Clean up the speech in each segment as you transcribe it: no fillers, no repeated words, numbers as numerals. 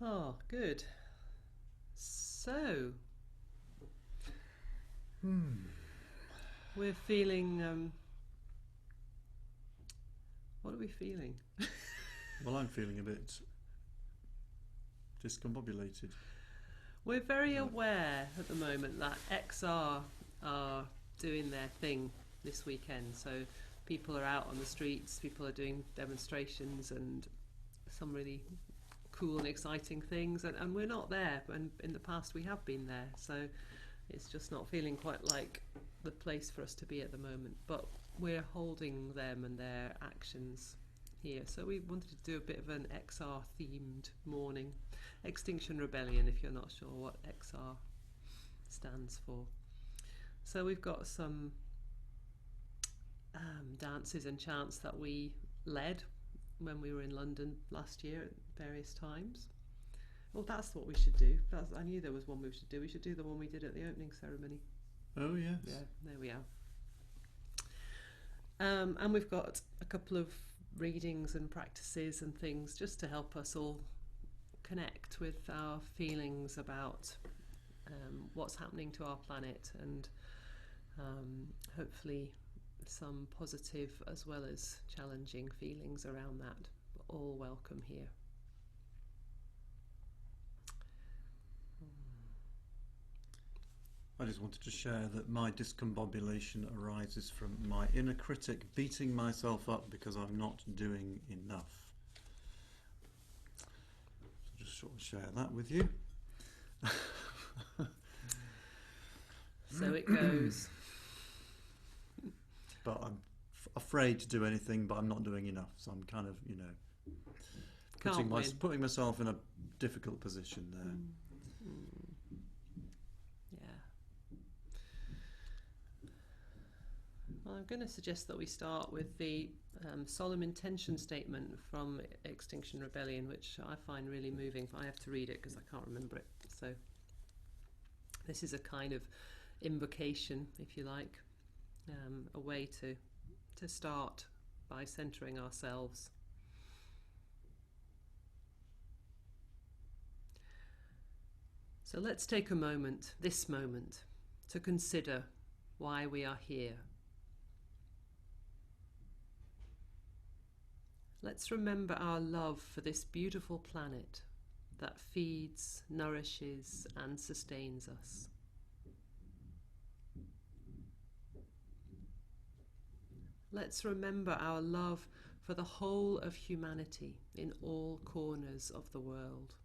Oh, good. So, we're feeling. What are we feeling? Well, I'm feeling a bit discombobulated. We're very aware at the moment that XR are doing their thing this weekend. So, people are out on the streets, people are doing demonstrations and some really cool and exciting things. And we're not there. And in the past, we have been there. So, it's just not feeling quite like the place for us to be at the moment. But we're holding them and their actions here. So we wanted to do a bit of an XR themed morning. Extinction Rebellion, if you're not sure what XR stands for. So we've got some dances and chants that we led when we were in London last year at various times. Well, that's what we should do. I knew there was one we should do. We should do the one we did at the opening ceremony. Oh, yes. Yeah, there we are. And we've got a couple of readings and practices and things just to help us all connect with our feelings about what's happening to our planet, and hopefully some positive as well as challenging feelings around that. All welcome here. I just wanted to share that my discombobulation arises from my inner critic beating myself up because I'm not doing enough. So just sort of share that with you. So it goes. But I'm afraid to do anything, but I'm not doing enough. So I'm kind of, putting myself in a difficult position there. Well, I'm going to suggest that we start with the solemn intention statement from Extinction Rebellion, which I find really moving. I have to read it because I can't remember it. So this is a kind of invocation, if you like, a way to start by centering ourselves. So let's take a moment, this moment, to consider why we are here. Let's remember our love for this beautiful planet that feeds, nourishes, and sustains us. Let's remember our love for the whole of humanity in all corners of the world.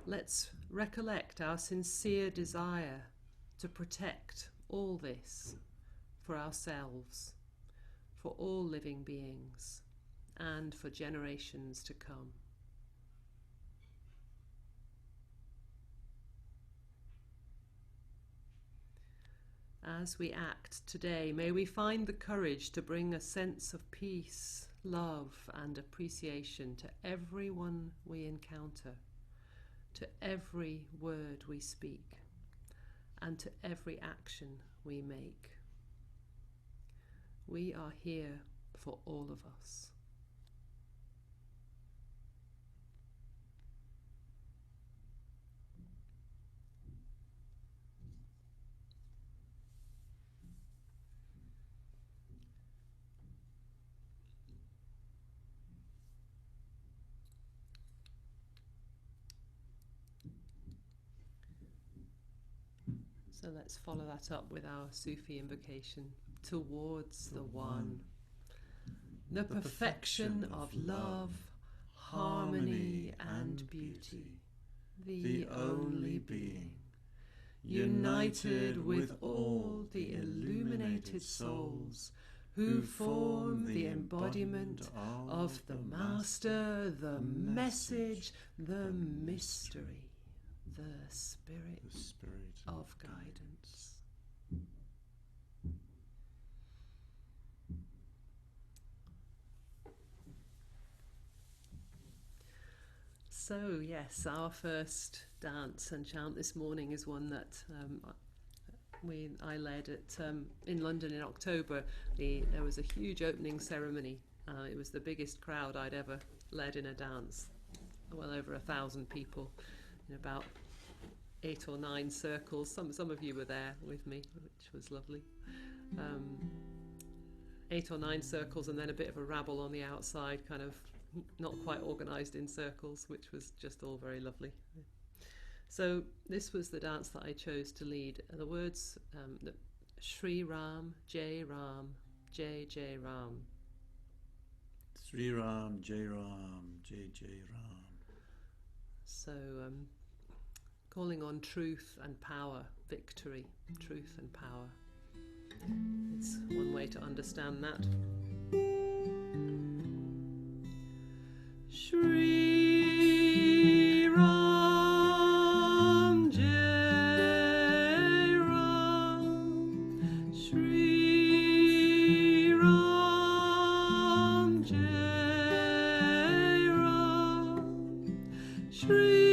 Let's recollect our sincere desire to protect all this for ourselves, for all living beings, and for generations to come. As we act today, may we find the courage to bring a sense of peace, love, and appreciation to everyone we encounter, to every word we speak, and to every action we make. We are here for all of us. So let's follow that up with our Sufi invocation towards the One, the perfection of love, harmony and beauty, the only being, united with all the illuminated souls who form the embodiment of the Master, the message, the mystery, the spirit of guidance. So yes, our first dance and chant this morning is one that I led at in London in October. There was a huge opening ceremony. It was the biggest crowd I'd ever led in a dance. Well over 1,000 people in about 8 or 9 circles. Some of you were there with me, which was lovely. 8 or 9 circles, and then a bit of a rabble on the outside, kind of not quite organised in circles, which was just all very lovely. So this was the dance that I chose to lead. The words Shri Ram, Jai Ram, Jai Jai Ram. Sri Ram, Jai Ram, Jai Jai Ram. So calling on truth and power, victory, truth and power. It's one way to understand that. Shri Ram, Jai Ram, Shri Ram, Jai Ram, Shri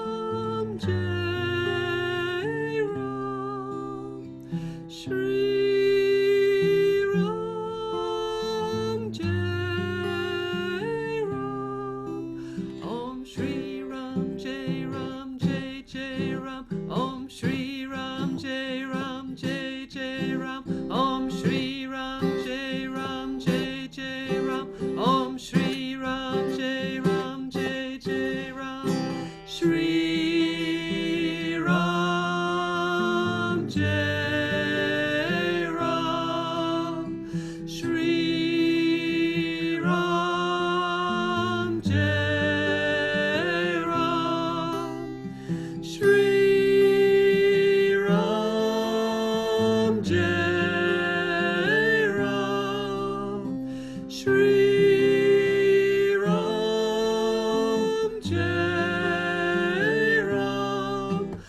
Ram, Jai Ram, Shri Ram, Jai Ram, Om Shri Ram, Jai Ram, Jai Jai Ram, Om Shri Ram, Jai Ram, Jai Jai Ram, Om Shri Ram, Jai Ram, Jai Jai Ram, Om Shri Ram, Jai Ram, Jai Jai Ram, Shri Ram, Jai Ram, Shri Ram, Jai Ram,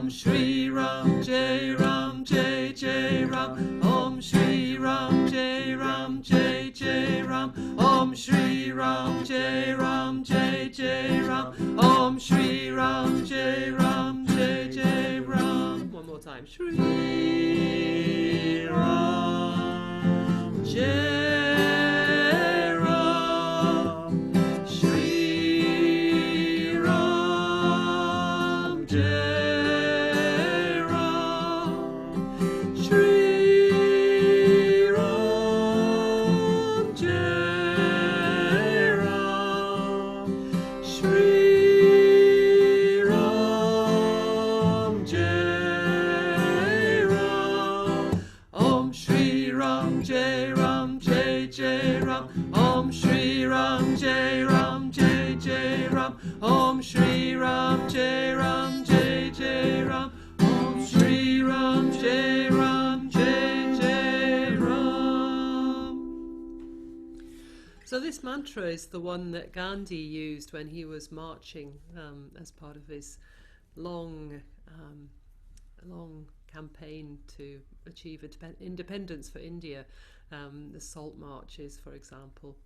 Shri Ram, Jai Ram, Shri Ram, Jai Ram, Om Shri Ram, Jai Ram, Jai Jai Ram, Om Shri Ram, Jai Ram, Jai Jai Ram, Om Shri Ram, Jai Ram, Jai Jai Ram, Om Shri Ram, Jai Ram, Jai Jai Ram. One more time. Shri Ram, Jai Ram, Shri Ram, Jai Ram, Shri Ram, Jai Ram, Shri Ram, Jai Ram, Om Shri Ram, Jai Ram, Jai Jai Ram, Om Shri Ram, Jai Ram, Jai Jai Ram, Om Shri Ram, Jai Ram, Jai Jai Ram, Om Shri Ram, Jai Ram, Jai Jai Ram. So this mantra is the one that Gandhi used when he was marching as part of his long campaign to achieve independence for India. The salt marches, for example.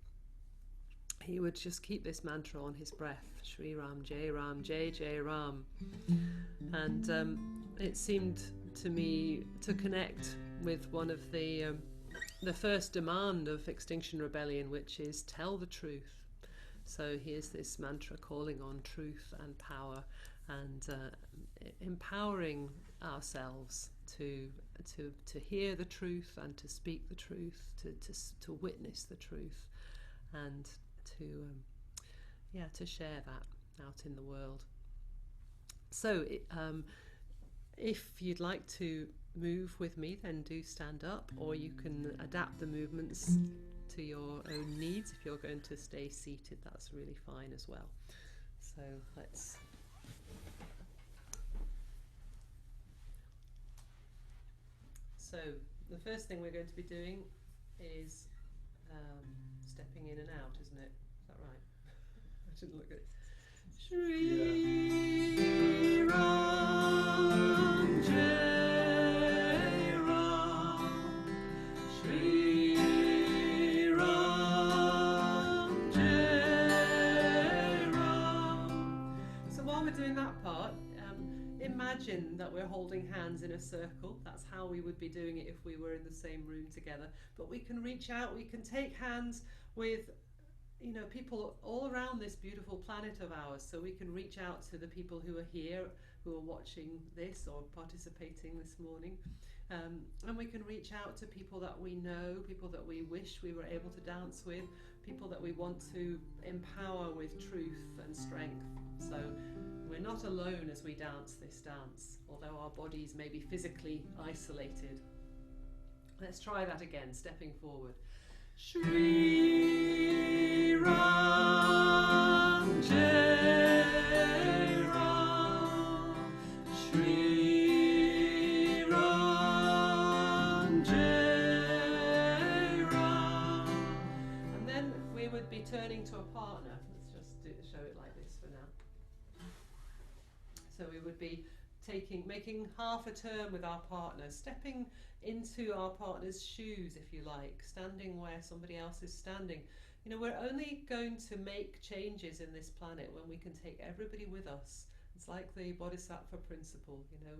He would just keep this mantra on his breath, Shri Ram, Jai Ram, Jai Jai Ram. And it seemed to me to connect with one of the first demand of Extinction Rebellion, which is tell the truth. So here's this mantra calling on truth and power, and empowering ourselves to hear the truth and to speak the truth, to witness the truth, and to share that out in the world. So if you'd like to move with me, then do stand up, or you can adapt the movements to your own needs. If you're going to stay seated, that's really fine as well. So let's So the first thing we're going to be doing is stepping in and out, isn't it? Is that right? I shouldn't look at it. Shri Ram, Jai Ram, Shri Ram, Jai Ram. So while we're doing that part, in imagine that we're holding hands in a circle. That's how we would be doing it if we were in the same room together. But we can reach out, we can take hands with, you know, people all around this beautiful planet of ours. So we can reach out to the people who are here, who are watching this or participating this morning. And we can reach out to people that we know, people that we wish we were able to dance with, people that we want to empower with truth and strength. So we're not alone as we dance this dance, although our bodies may be physically isolated. Let's try that again, stepping forward. Shri Ram Jai Ram, Shri Ram Jai Ram. And then we would be turning to a partner. Let's just show it like this for now. So we would be making half a turn with our partner, stepping into our partner's shoes, if you like, standing where somebody else is standing. You know, we're only going to make changes in this planet when we can take everybody with us. It's like the Bodhisattva principle, you know,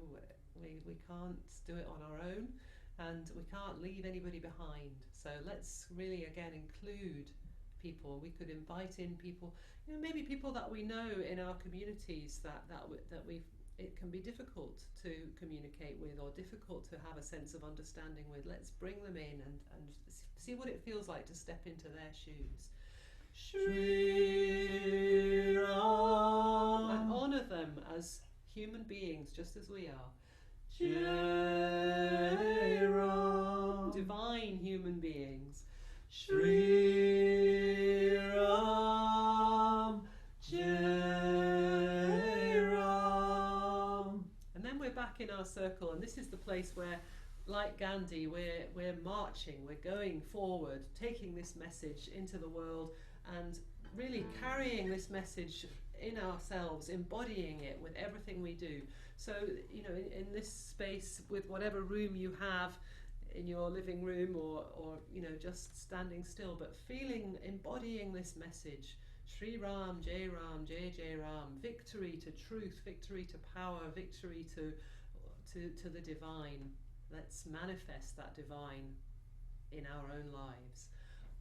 we can't do it on our own, and we can't leave anybody behind. So let's really, again, include people. We could invite in people, you know, maybe people that we know in our communities that it can be difficult to communicate with or difficult to have a sense of understanding with. Let's bring them in and see what it feels like to step into their shoes. Shri Ram. And honour them as human beings, just as we are. Jai Ram. Divine human beings. Shri Ram. Jai Ram. And then we're back in our circle, and this is the place where, like Gandhi, we're marching, we're going forward, taking this message into the world and really carrying this message in ourselves, embodying it with everything we do. So, you know, in this space, with whatever room you have in your living room or you know, just standing still, but embodying this message. Shri Ram, Jai Ram, Jai Jai Ram, victory to truth, victory to power, victory to the divine. Let's manifest that divine in our own lives.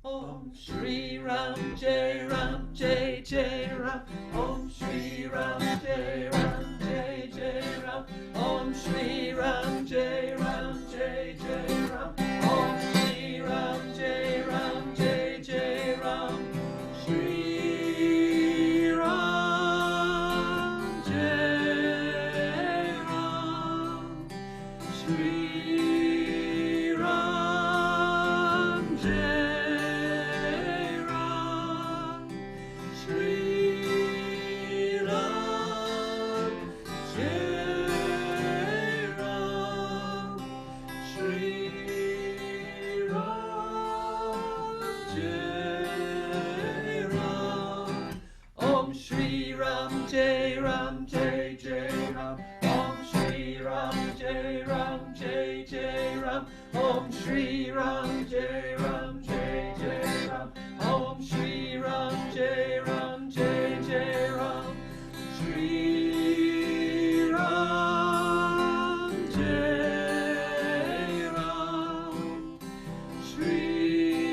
Om Shri Ram, Jai Ram, Jai Jai Ram. Om Shri Ram, Jai Ram, Jai Jai Ram. Om Shri Ram, Jai Ram, Jai Jai Ram. Om Shri Ram, Jai Ram, Jai Jai Ram. Shri Ram, Jai Ram. Shri Ram, Jai Ram. Shri Ram, Jai Ram. Shri Ram, Jai Ram. Om Shri Ram, Jai Ram, Jai Jai Ram. Om Shri Ram, Jai Ram, Jai Jai Ram. Om Shri Ram, Jai Ram, Jai Jai Ram. Om Shri Ram, Jai Ram, Jai Jai Ram. Shri Ram, Jai Ram. Shri Ram,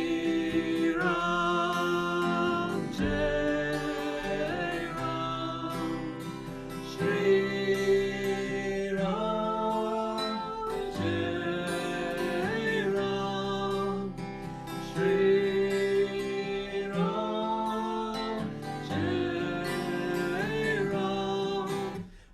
Jai Ram. Shri Ram, Jai Ram. Shri Ram, Jai Ram.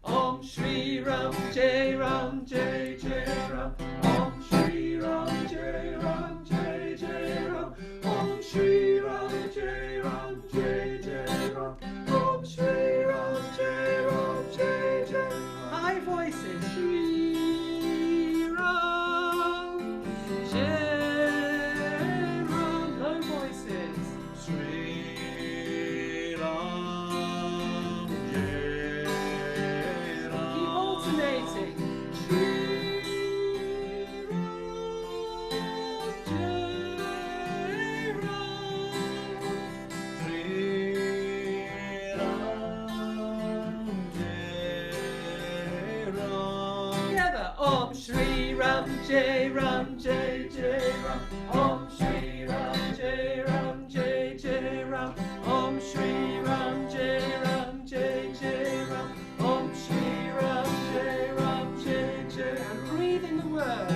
Om Shri Ram, Jai Ram, Jai Jai Ram. Om Shri Ram, Jai Ram, Jai Jai Ram. Om Shri Ram, Jai Ram, Jai Jai Ram. Om Shri Ram, Jai Ram, Jai Jai Ram. High voices. Shri Ram, Jai Ram. Low voices. Sri Ram, Jai Ram. Keep alternating. Shri Ram, Jai Ram. Sri Ram, Jai Ram. Om Shri Ram Jai Ram Jai Jai Ram. Om Shri Ram Jai Ram Jai Jai Ram. Om Shri Ram Jai Ram Jai Jai Ram. Om Shri Ram Jai Ram Jai Jai. And breathe in the words.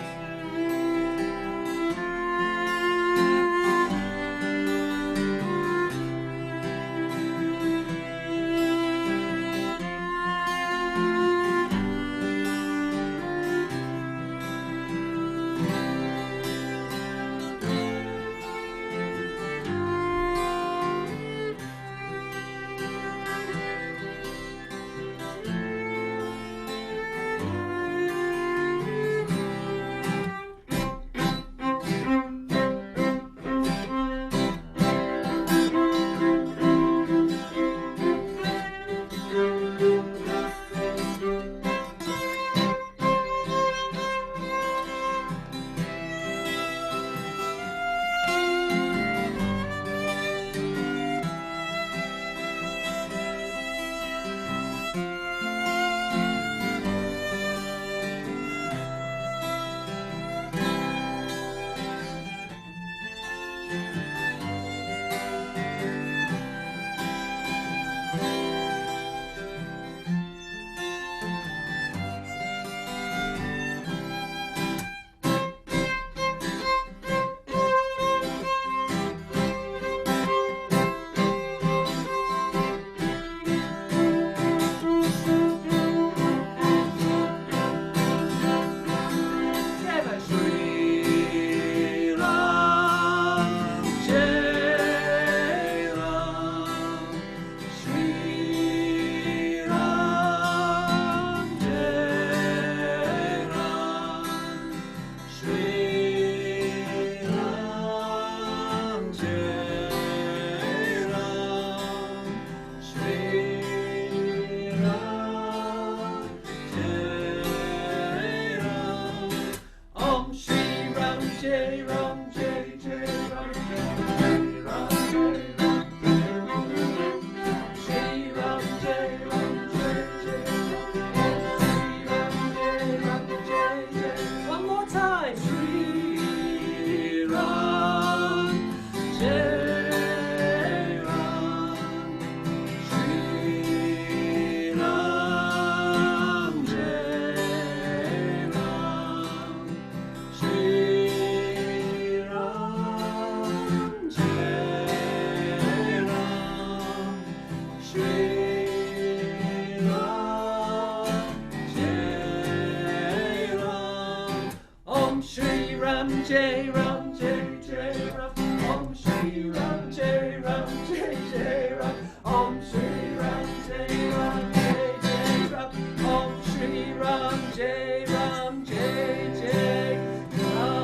Jai Ram Jai Jai Ram. Om Shri Ram Jai Ram Jai Jai Ram. Om Shri Ram Jai Ram Jai Jai Ram. Om Shri Ram Jai Ram Jai Jai Ram.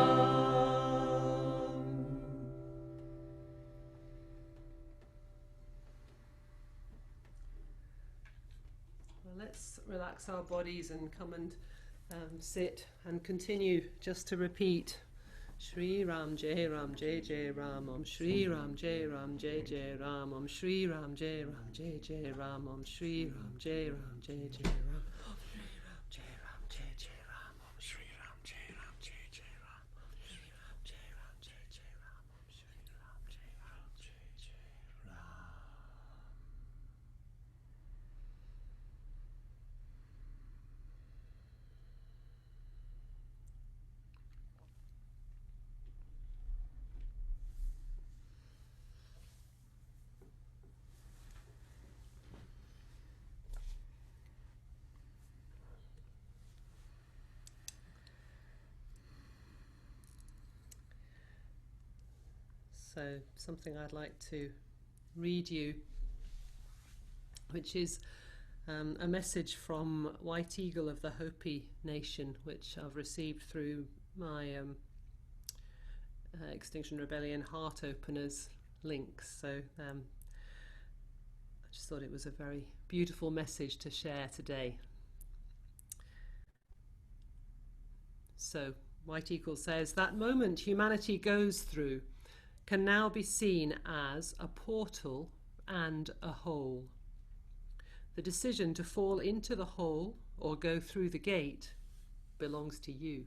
Well, let's relax our bodies and come and sit and continue just to repeat Shri Ram Jai Ram Jai Jai Ram. Om Shri Ram Jai Ram Jai Jai Ram. Om Shri Ram Jai Ram Jai Jai Ram. Om Shri Ram Jai Ram Jai Jai Ram. Om Shri Ram Jai Ram Jai Jai Ram. Om Shri Ram Jai Ram Jai Jai Ram. Om Shri Ram Jai Ram Jai Jai Ram. Om Shri Ram Jai Ram Jai Jai Ram. So something I'd like to read you, which is a message from White Eagle of the Hopi Nation, which I've received through my Extinction Rebellion Heart Openers links. So I just thought it was a very beautiful message to share today. So White Eagle says, that moment humanity goes through can now be seen as a portal and a hole. The decision to fall into the hole or go through the gate belongs to you.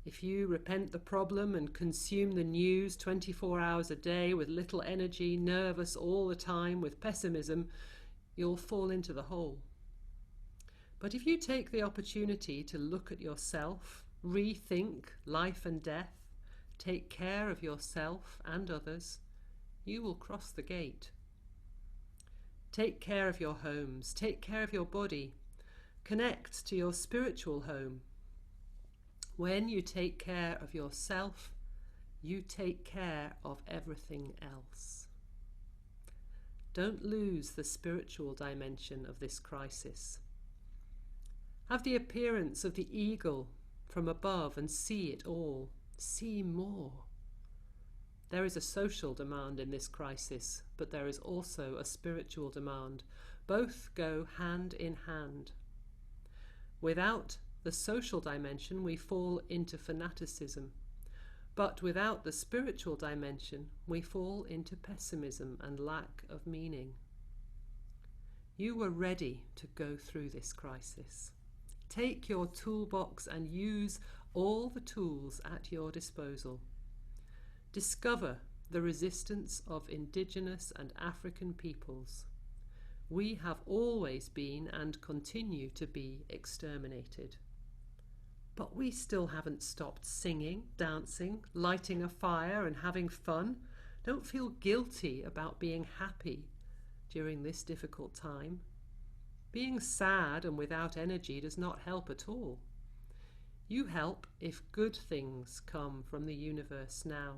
If you repent the problem and consume the news 24 hours a day with little energy, nervous all the time with pessimism, you'll fall into the hole. But if you take the opportunity to look at yourself, rethink life and death, take care of yourself and others, you will cross the gate. Take care of your homes, take care of your body, connect to your spiritual home. When you take care of yourself, you take care of everything else. Don't lose the spiritual dimension of this crisis. Have the appearance of the eagle from above and see it all. See more. There is a social demand in this crisis, but there is also a spiritual demand. Both go hand in hand. Without the social dimension, we fall into fanaticism. But without the spiritual dimension, we fall into pessimism and lack of meaning. You were ready to go through this crisis. Take your toolbox and use all the tools at your disposal. Discover the resistance of indigenous and African peoples. We have always been and continue to be exterminated. But we still haven't stopped singing, dancing, lighting a fire and having fun. Don't feel guilty about being happy during this difficult time. Being sad and without energy does not help at all. You help if good things come from the universe now.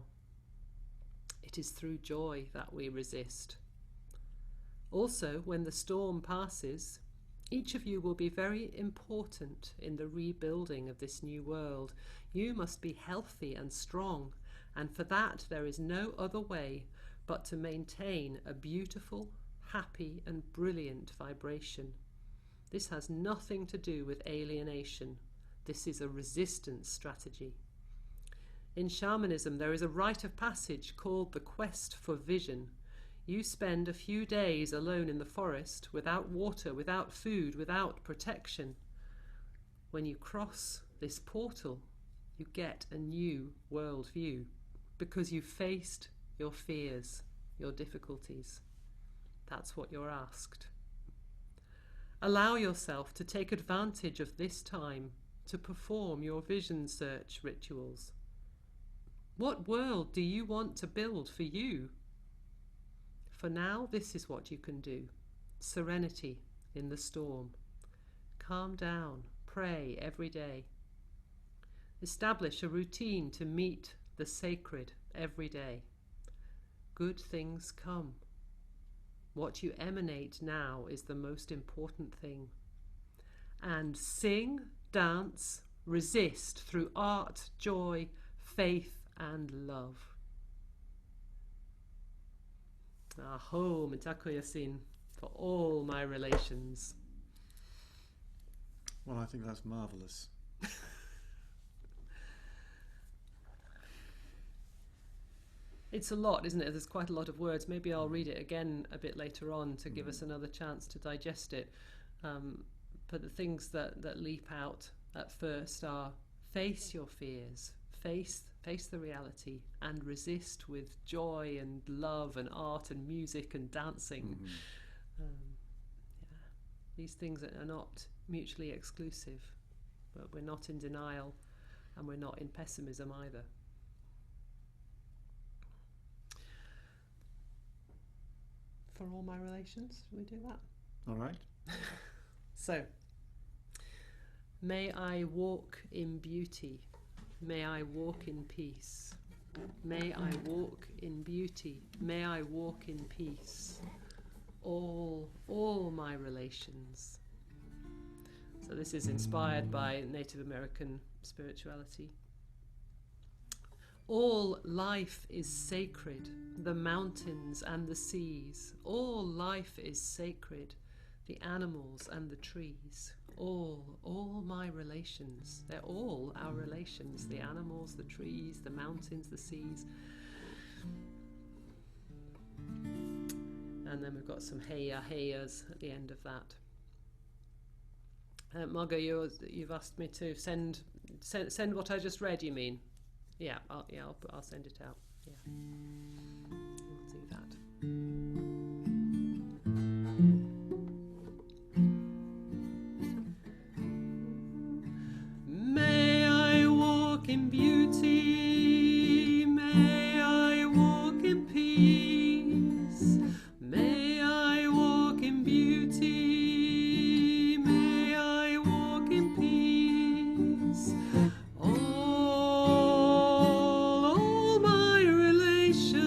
It is through joy that we resist. Also, when the storm passes, each of you will be very important in the rebuilding of this new world. You must be healthy and strong, and for that there is no other way but to maintain a beautiful, happy and brilliant vibration. This has nothing to do with alienation. This is a resistance strategy. In shamanism, there is a rite of passage called the quest for vision. You spend a few days alone in the forest, without water, without food, without protection. When you cross this portal, you get a new worldview, because you faced your fears, your difficulties. That's what you're asked. Allow yourself to take advantage of this time to perform your vision search rituals. What world do you want to build for you? For now, this is what you can do. Serenity in the storm. Calm down. Pray every day. Establish a routine to meet the sacred every day. Good things come. What you emanate now is the most important thing. And sing, dance, resist through art, joy, faith, and love. Aho, mitakoyasin, for all my relations. Well, I think that's marvellous. It's a lot, isn't it? There's quite a lot of words. Maybe I'll read it again a bit later on to give us another chance to digest it. But the things that leap out at first are face your fears, face the reality, and resist with joy and love and art and music and dancing. These things are not mutually exclusive, but we're not in denial and we're not in pessimism either. For all my relations, shall we do that? All right. So, may I walk in beauty. May I walk in peace. May I walk in beauty. May I walk in peace. All my relations. So this is inspired by Native American spirituality. All life is sacred, the mountains and the seas. All life is sacred, the animals and the trees. All my relations. They're all our relations. The animals, the trees, the mountains, the seas. And then we've got some heya heyas at the end of that. Margot, you've asked me to send what I just read. You mean? Yeah, I'll send it out. Yeah, I'll do that. May I walk in beauty, may I walk in peace, may I walk in beauty, may I walk in peace. All my relations,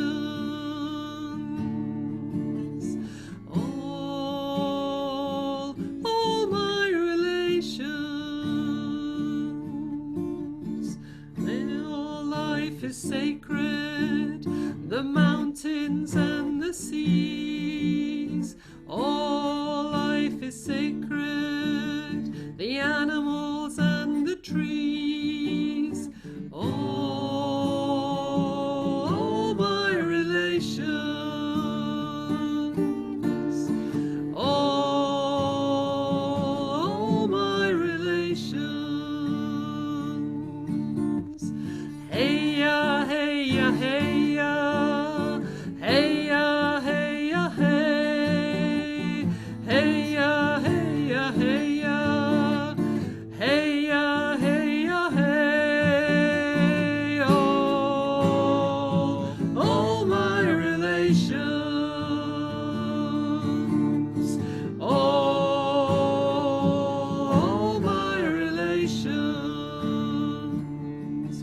all my relations. May all life is sacred, the mountains and the seas. All life is sacred, the animals and the trees. All my relations, all my relations. Hey ya, hey ya, hey ya, hey ya, hey ya, hey, hey ya, hey ya, hey ya, hey ya, hey ya, hey. All my relations, all my relations.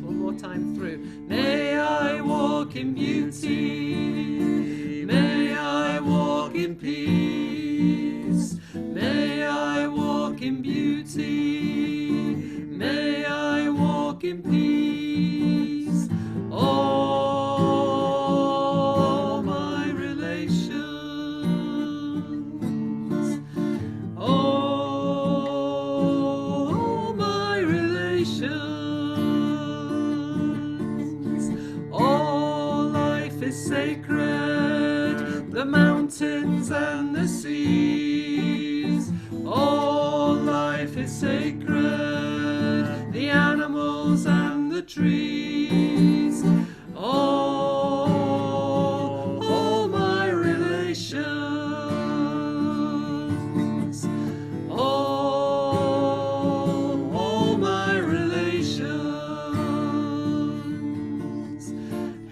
One more time through. May I walk in beauty, may I walk in peace, may I walk in beauty, may I walk in peace. All my relations, all my relations. All life is sacred, the mountains and the seas. All life is sacred, the animals and the trees. All my relations, all my relations.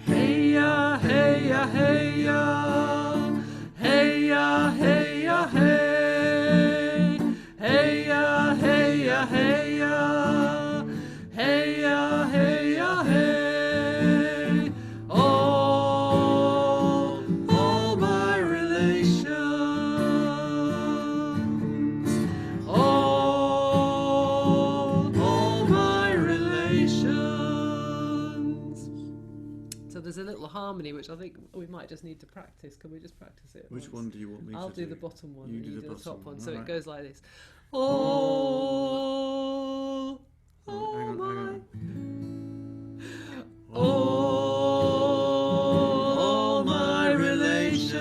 Hey ya, hey ya, hey ya, hey ya, hey ya, hey, hey ya, hey ya, hey ya, hey ya, hey ya, hey. All my relations, all my relations. So there's a little harmony which I think we might just need to practice. Can we just practice it? Which once? one do you want me I'll to do the bottom one. You and do you the do the top bottom one. one, So it alright. goes like this. All Hang on, hang on. all my relations.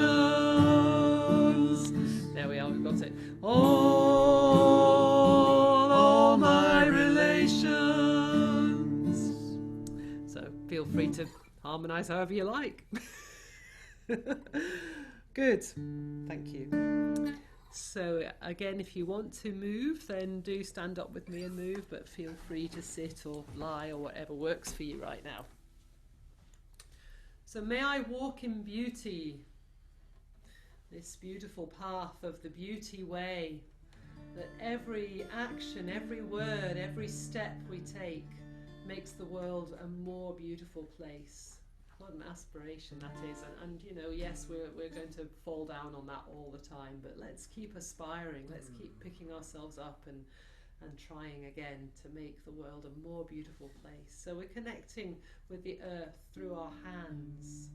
There we are, we've got it. All my relations. So feel free to harmonise however you like. Good, thank you. So again, if you want to move, then do stand up with me and move, but feel free to sit or lie or whatever works for you right now. So may I walk in beauty, this beautiful path of the beauty way, that every action, every word, every step we take makes the world a more beautiful place. What an aspiration that is. And you know, yes, we're going to fall down on that all the time, but let's keep aspiring, let's keep picking ourselves up and trying again to make the world a more beautiful place. So we're connecting with the earth through our hands,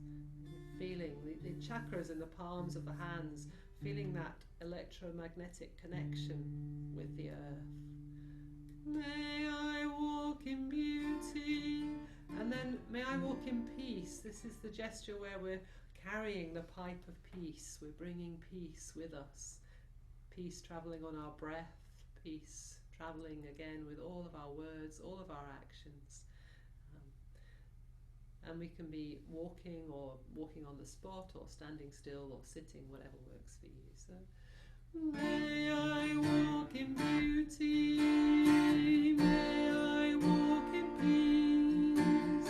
feeling the chakras in the palms of the hands, feeling that electromagnetic connection with the earth. May I walk in beauty, and then may I walk in peace. This is the gesture where we're carrying the pipe of peace. We're bringing peace with us. Peace travelling on our breath, peace travelling again with all of our words, all of our actions. And we can be walking on the spot, or standing still, or sitting, whatever works for you. So, may I walk in beauty, may I walk in peace,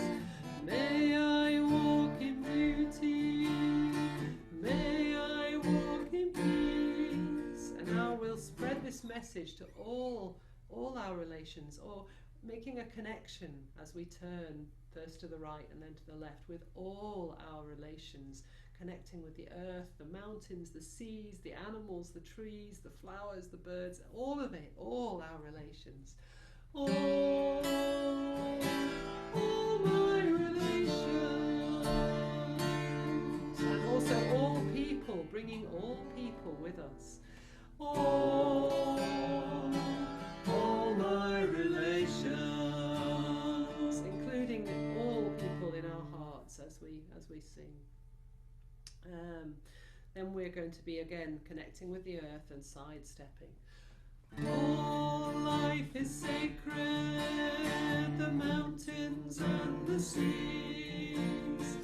may I walk in beauty, may I walk in peace. And now we'll spread this message to all our relations, or making a connection as we turn first to the right and then to the left with all our relations, connecting with the earth, the mountains, the seas, the animals, the trees, the flowers, the birds, all of it, all our relations. All my relations. And also all people, bringing all people with us. All my relations, including all people in our hearts as we sing. Then we're going to be again connecting with the earth and sidestepping. All life is sacred, the mountains and the seas.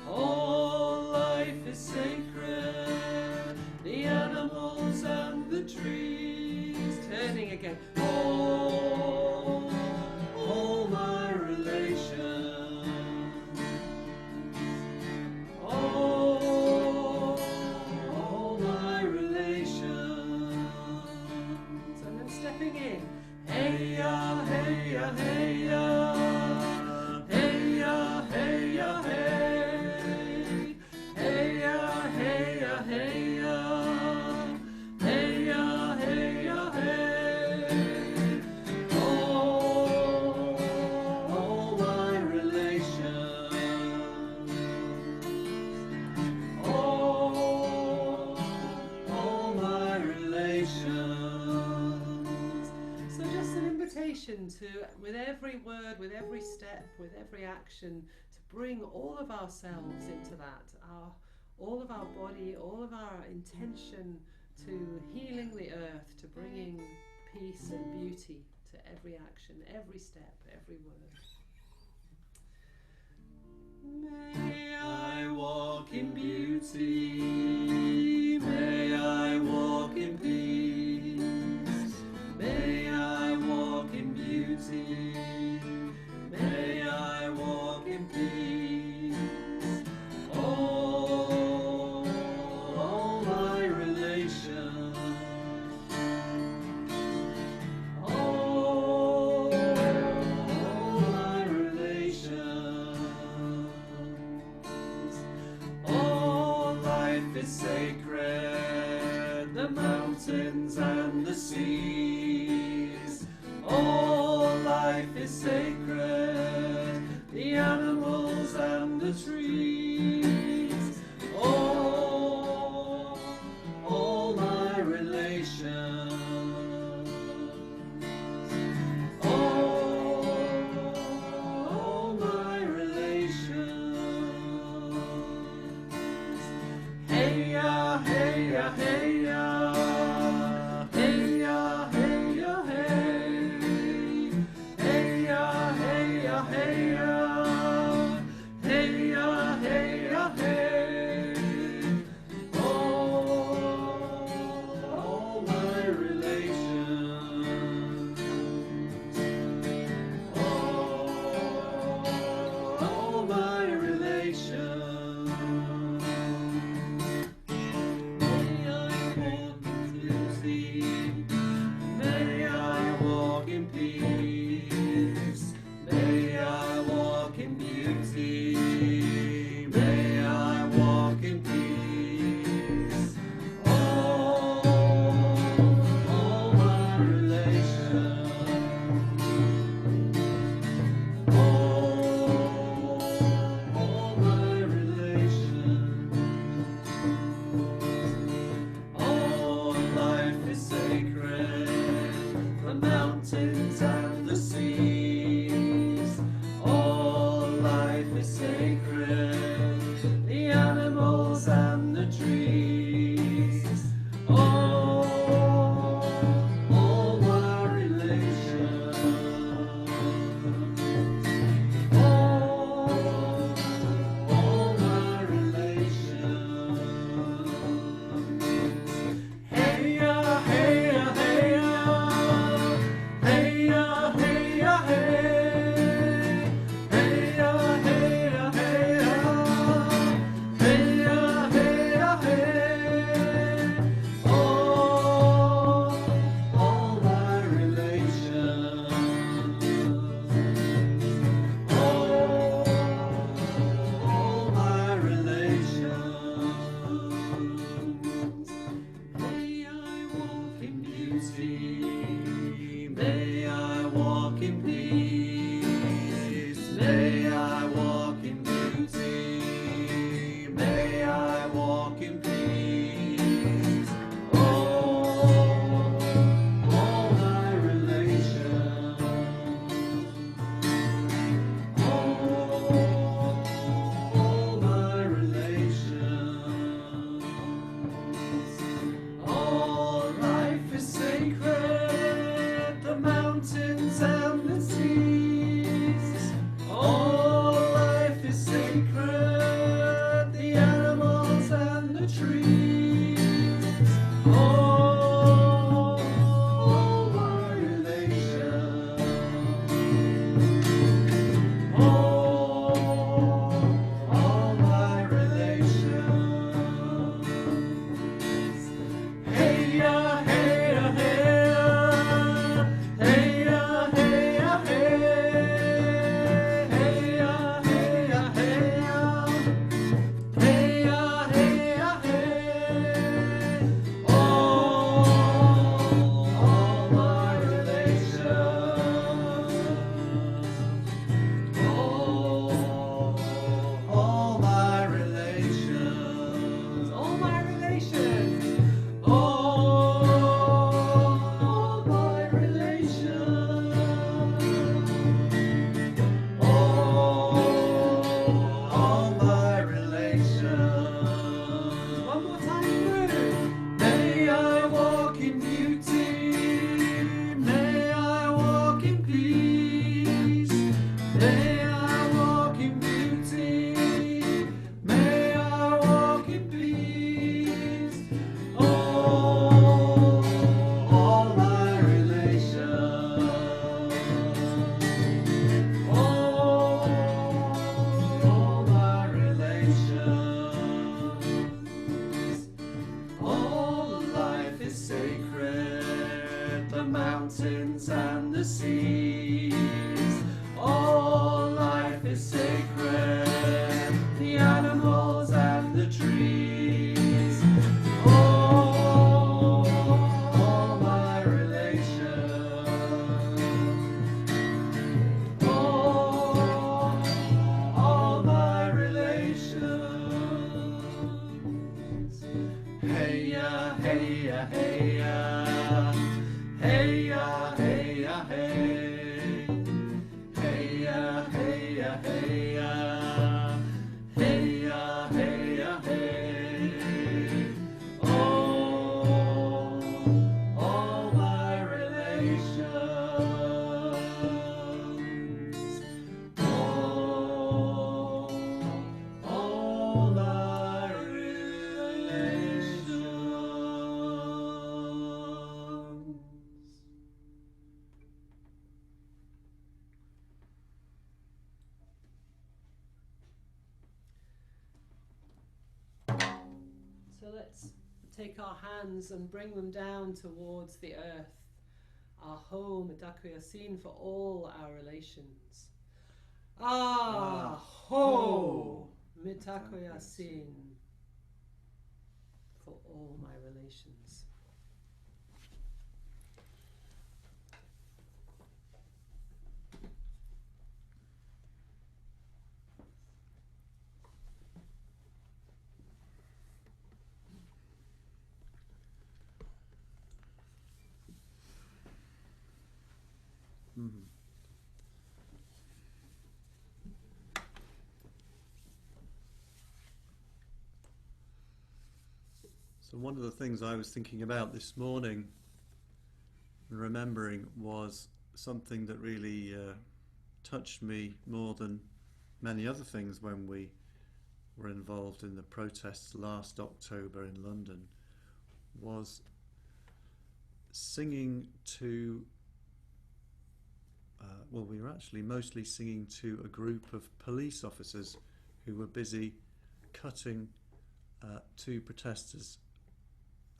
All life is sacred, the animals and the trees. Turning again. All my relations. All my relations. And then stepping in. Hey ya, hey ya, hey ya. Hey ya, hey ya, hey. Hey ya, hey ya, hey ya. Hey ya, hey ya, hey. All my relations. All my relations. So just an invitation to, with every word, with every step, with every action, to bring all of ourselves into that, all of our body, all of our intention to healing the earth, to bringing peace and beauty to every action, every step, every word. May I walk in beauty, may I walk in peace, may I walk in beauty, may I walk in peace. All my relations. All my relations. All life is sacred, the mountains and the seas. All life is sacred, the animals and the trees. All my relations. All my relations. Hey ya, hey ya, hey ya. Hey ya, hey ya, hey. Hey ya, hey ya, hey ya. Hey ya, hey ya, hey. All my relations. All my relations. May I walk in beauty, may I walk in peace, may I walk in beauty, may I walk in peace. All my relations. All my relations. All life is sacred, the mountains and the seas. All life is sacred, the animals and the trees. All my relations. walk in peace. May I walk in beauty. May I walk in peace. Oh, all my relations. All my relations. All life is sacred, the mountains and the seas. All life is sacred, the animals and the trees. All my relations. All my relations. Hey ya, hey ya, hey ya, hey ya, hey ya, hey, hey ya, hey ya, hey ya, hey ya, hey ya, hey. All my relations. All my relations. All my relations. All my relations. All my relations. One more time through. May I walk in beauty. May I walk in peace. May I walk in beauty. May I walk in peace. All my relations. All my relations. All life is sacred, the mountains and the seas. All life is sacred, the animals and the trees. All my relations. All my relations. Hey ya, hey ya, hey ya, hey ya, hey ya, hey, hey ya, hey ya, hey ya, hey ya, hey ya, hey. All my relations. All my relations. So let's take our hands and bring them down towards the earth, our home, Mitakuyasin, for all our relations. Ho, Mitakuyasin, for all my relations. So one of the things I was thinking about this morning and remembering was something that really touched me more than many other things when we were involved in the protests last October in London, was singing to well, we were actually mostly singing to a group of police officers who were busy cutting two protesters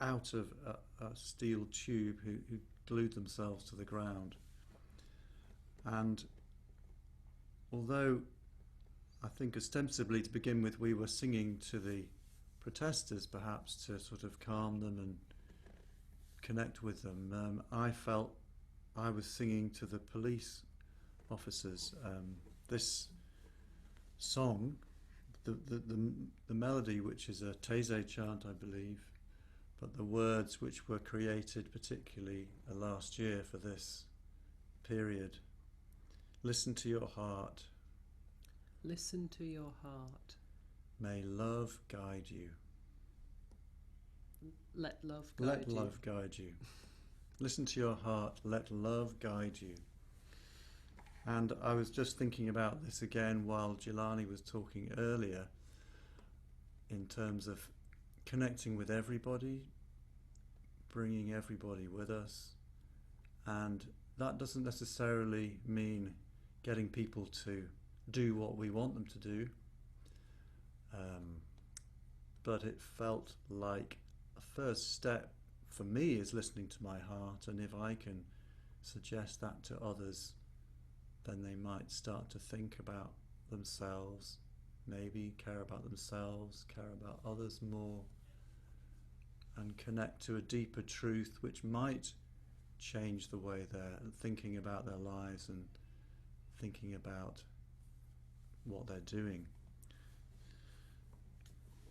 out of a steel tube who glued themselves to the ground. And although I think ostensibly to begin with we were singing to the protesters, perhaps to sort of calm them and connect with them, I felt I was singing to the police officers this song, the melody, which is a Taizé chant, I believe, but the words which were created particularly last year for this period. Listen to your heart. Listen to your heart. May love guide you. Let love guide Let you. love guide you. Listen to your heart. Let love guide you. And I was just thinking about this again while Jelani was talking earlier, in terms of connecting with everybody, bringing everybody with us. And that doesn't necessarily mean getting people to do what we want them to do. But it felt like a first step for me is listening to my heart, and if I can suggest that to others, then they might start to think about themselves, maybe care about themselves, care about others more, and connect to a deeper truth which might change the way they're thinking about their lives and thinking about what they're doing.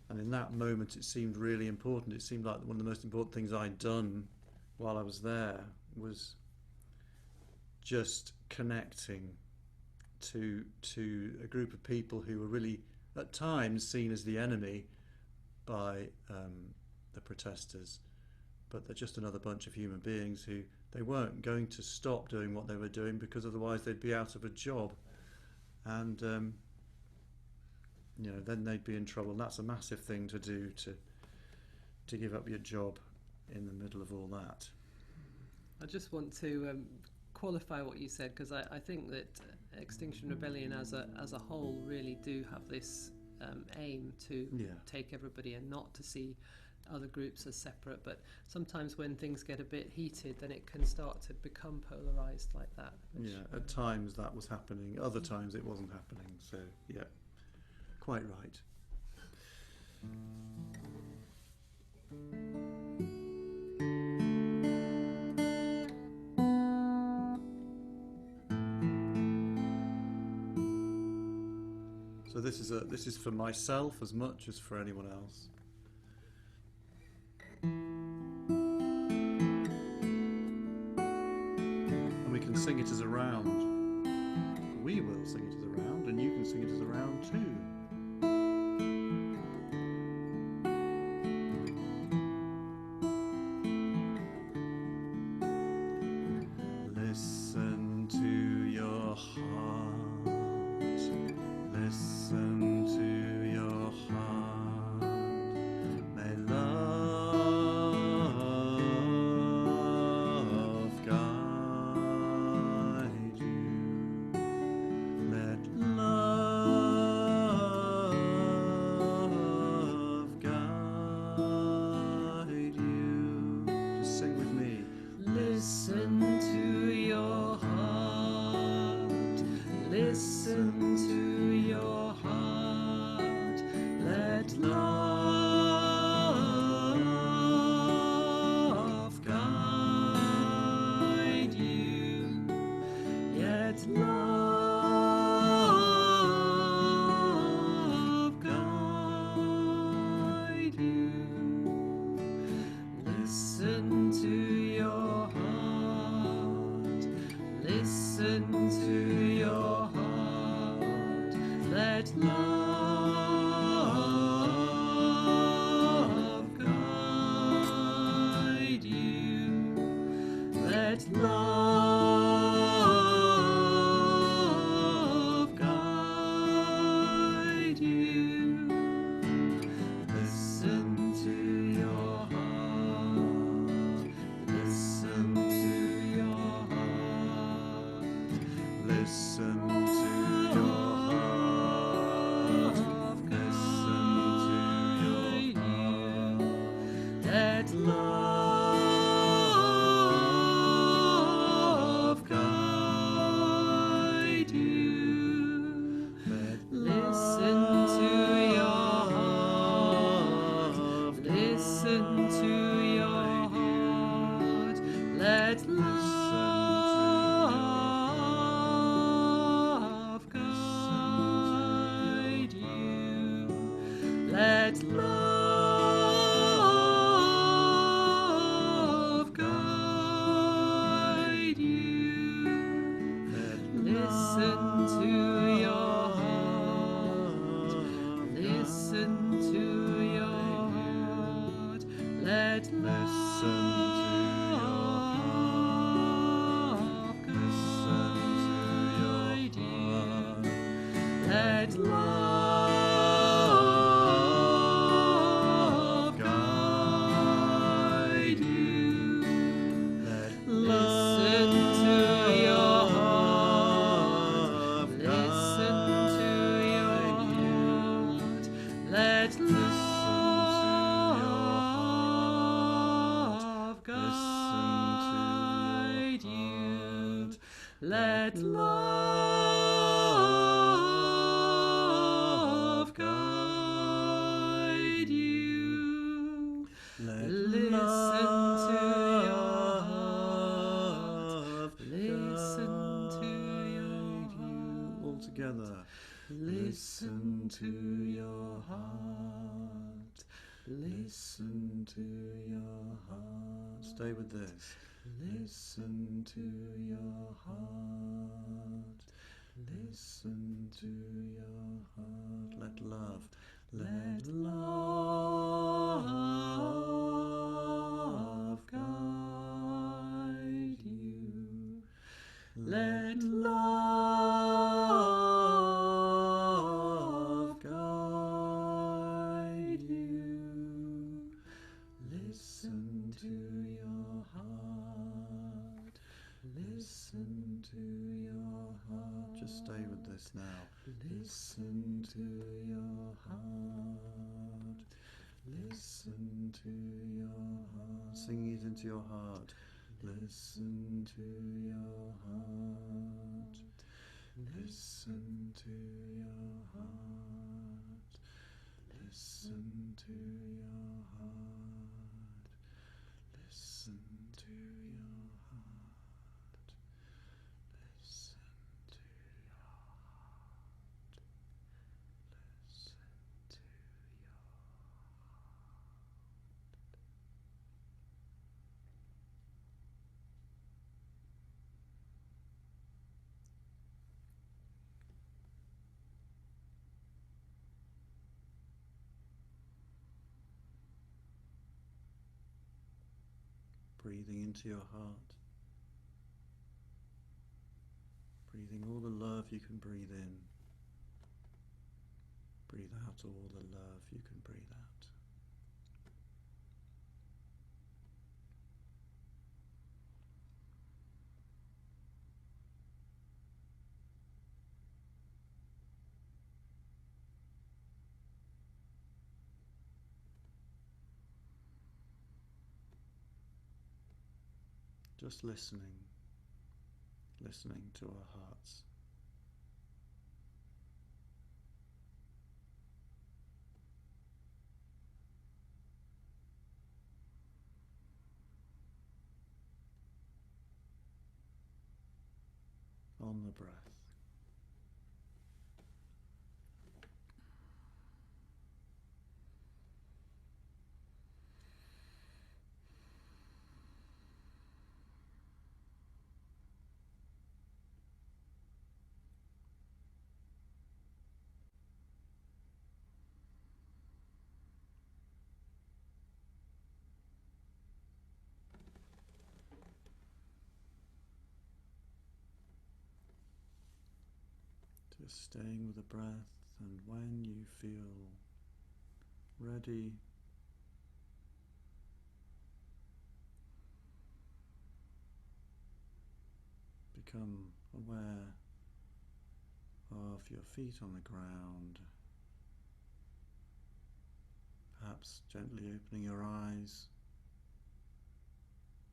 And in that moment it seemed really important. It seemed like one of the most important things I'd done while I was there was just connecting to a group of people who were really at times seen as the enemy by the protesters, but they're just another bunch of human beings who they weren't going to stop doing what they were doing, because otherwise they'd be out of a job, and then they'd be in trouble. And that's a massive thing to do, to give up your job in the middle of all that. I just want to qualify what you said, because I think that Extinction Rebellion as a whole really do have this aim to take everybody and not to see other groups as separate. But sometimes when things get a bit heated, then it can start to become polarised like that. At times that was happening, other times it wasn't happening. So quite right. So this is for myself as much as for anyone else. And we can sing it as a round. We will sing it as a round, and you can sing it as a round too. Listen to your heart. Listen to your heart. May love guide you. Let love guide you. Just sing with me. Listen to your heart. Listen to your heart. Let love guide you. Yet love guide you. Listen to your heart. Listen to your heart. Let love guide you. Let love guide you. Listen to your heart. Listen to your heart. Listen to your heart. Listen to your heart. Let love guide you. Listen to your heart. Listen to your heart. Let love Let love guide you. Listen to your heart. Listen to your heart. Let love guide you. Let love guide you. Listen to your heart. Listen to your heart. Let love guide you. Let love guide you. Listen to your heart. Listen to your heart. All together. Listen to your heart. Listen to your heart. Stay with this. Listen to your heart. Listen to your heart. Let love. Let love guide you. Let love guide you. Listen to your heart. Listen to your heart. Just stay with this now. Listen to your heart. Listen to your heart. Singing it into your heart. Listen to your heart. Listen to your heart. Listen to your heart. Listen to your heart. Listen to your heart. Listen to your Breathing into your heart. Breathing all the love you can breathe in. Breathe out all the love you can breathe out. Just listening to our hearts. On the breath. Just staying with the breath, and when you feel ready, become aware of your feet on the ground, perhaps gently opening your eyes,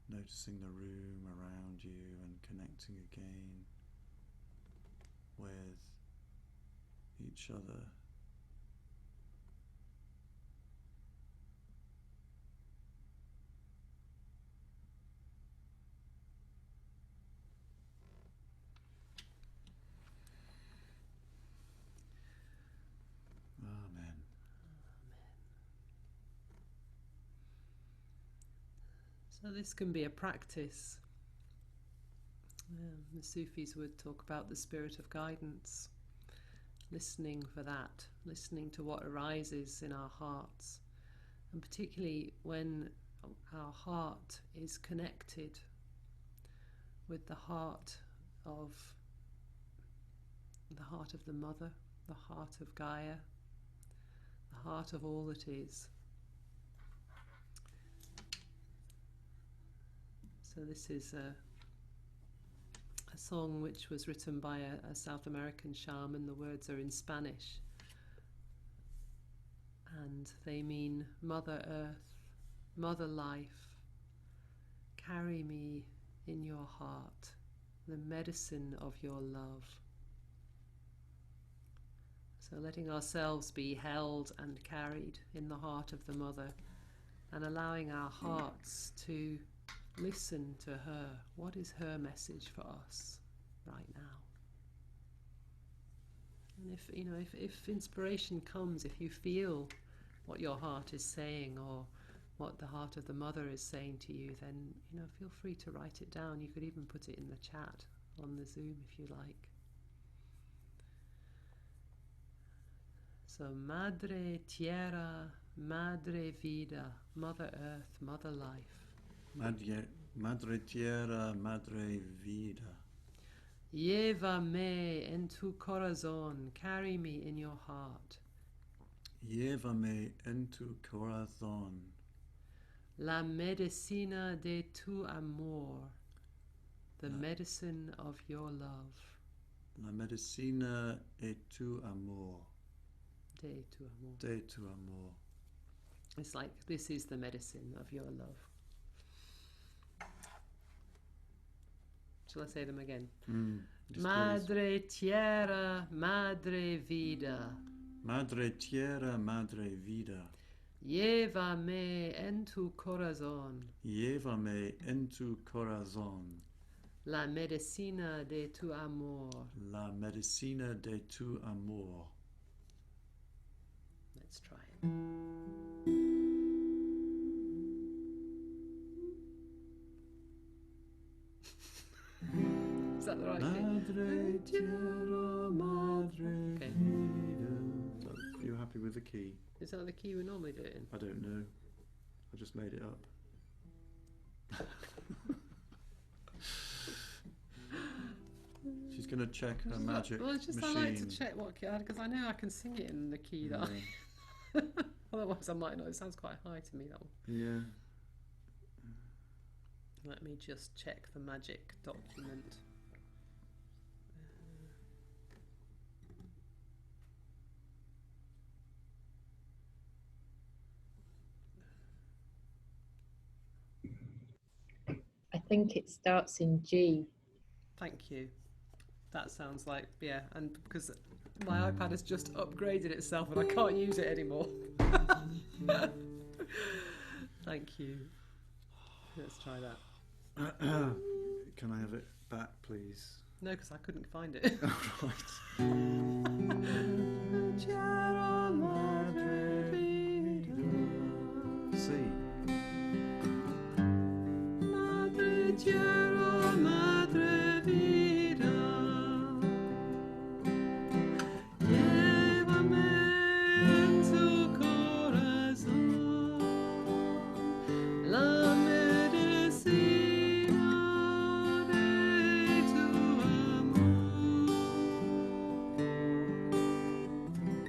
noticing the room around you and connecting again with each other. Amen. So this can be a practice. The Sufis would talk about the spirit of guidance, listening for that, listening to what arises in our hearts, and particularly when our heart is connected with the heart of the mother, the heart of Gaia, the heart of all that is. So this is a song which was written by a South American shaman. The words are in Spanish, and they mean Mother Earth, Mother Life, carry me in your heart, the medicine of your love. So letting ourselves be held and carried in the heart of the Mother, and allowing our hearts to listen to her. What is her message for us right now? And if inspiration comes, if you feel what your heart is saying or what the heart of the Mother is saying to you, then feel free to write it down. You could even put it in the chat on the Zoom if you like. So Madre, Tierra, Madre, Vida, Mother Earth, Mother Life. Madre Tierra, Madre Vida. Llévame en tu corazón, carry me in your heart. Llévame en tu corazón. La medicina de tu amor, the medicine of your love. La medicina de tu amor. De tu amor. De tu amor. It's like, this is the medicine of your love. Shall I say them again? Yes, Madre Tierra, Madre Vida. Madre Tierra, Madre Vida. Llévame en tu corazón. Llévame en tu corazón. La medicina de tu amor. La medicina de tu amor. Let's try it. Is that the right thing? Madre Tierra, Madre Okay. Vida. So, are you happy with the key? Is that the key we normally do it in? I don't know. I just made it up. She's going to check her magic machine. I like to check what key, because I know I can sing it in the key that I... Otherwise I might not. It sounds quite high to me, that one. Yeah. Let me just check the magic document. I think it starts in G. Thank you. That sounds like, yeah, and because my iPad has just upgraded itself and I can't use it anymore. Thank you. Let's try that. Can I have it back, please? No, because I couldn't find it. C. Madre Tierra, Madre Vida, llévame en tu corazón, la medicina de tu amor.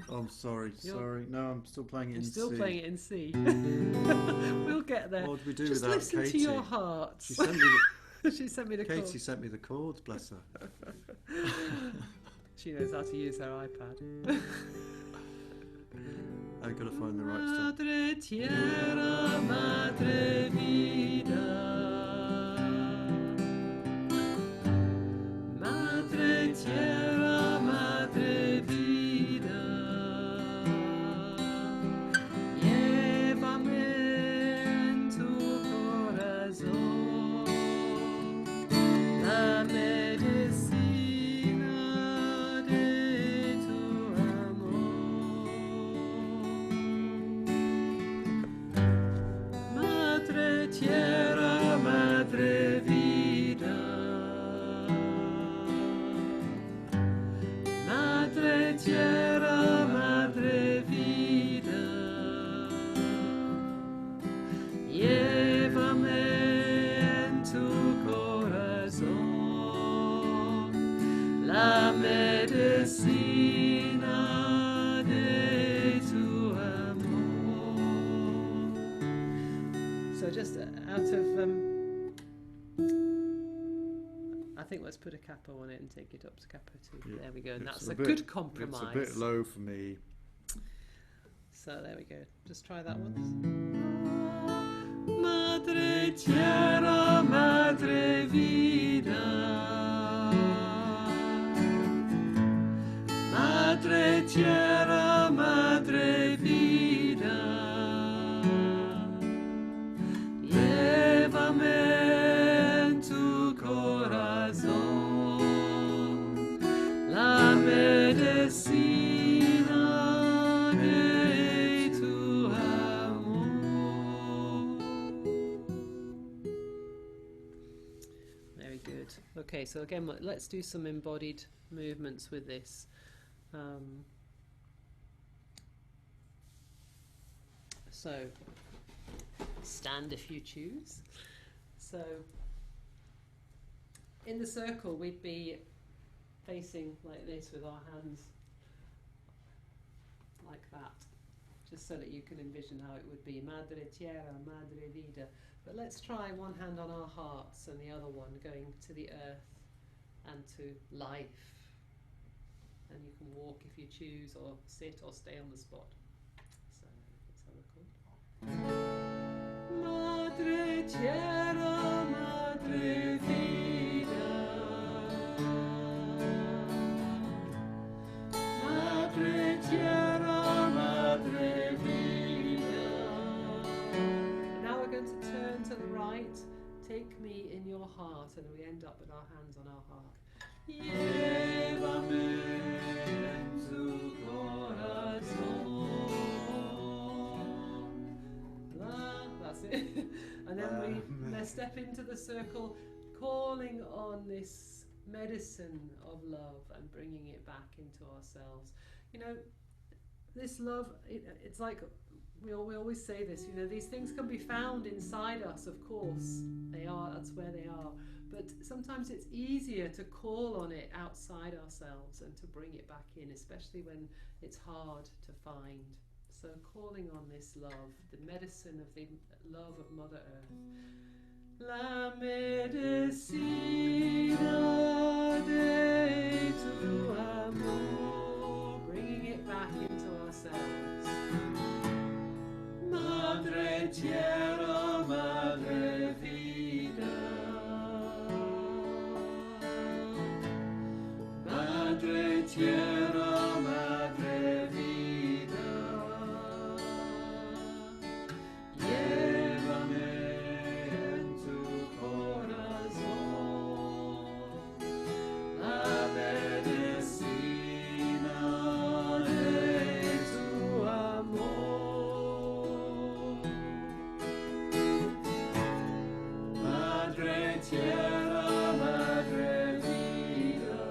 Oh, I'm sorry. No, I'm still playing it in C. You're still playing it in C. We'll get there. What would we do Just without listen Katie? to your heart. She sent me She sent me the Katie chords. sent me the chords, bless her. She knows how to use her iPad. I've got to find the right stuff. Madre Tierra, Madre Vida, Madre Tierra, Madre Vida, llévame en tu corazón, la medicina de tu amor. Madre Tierra, Tierra, Madre, Vida, llévame en tu corazón, la medicina de tu amor. So just out of I think let's put a capo on it and take it up to capo 2. Yeah, there we go. And that's a good compromise. It's a bit low for me. So there we go. Just try that once. Madre Tierra, Madre Vida, Madre Tierra, Madre Vida, llévame en tu corazón, la medicina de tu amor. Very good. Okay, so again, let's do some embodied movements with this. So, stand if you choose. So, in the circle, we'd be facing like this with our hands like that, just so that you can envision how it would be. Madre Tierra, Madre Vida. But let's try one hand on our hearts and the other one going to the earth and to life. And you can walk if you choose, or sit or stay on the spot. So let's have a record. Madre Tierra, Madre Vida, Madre Tierra, Madre Vida. And now we're going to turn to the right. Take me in your heart, and we end up with our hands on our heart. Llévame en tu corazón. That's it. And then we step into the circle, calling on this medicine of love and bringing it back into ourselves. You know, this love, it's like, we always say this, you know, these things can be found inside us, of course. They are, that's where they are. But sometimes it's easier to call on it outside ourselves and to bring it back in, especially when it's hard to find. So calling on this love, the medicine of the love of Mother Earth. La medicina de tu amor, bringing it back into ourselves. Madre Tierra, Madre Vida, Madre Tierra, Madre Vida, llévame en tu corazón, la medicina de tu amor. Madre Tierra, Madre Vida,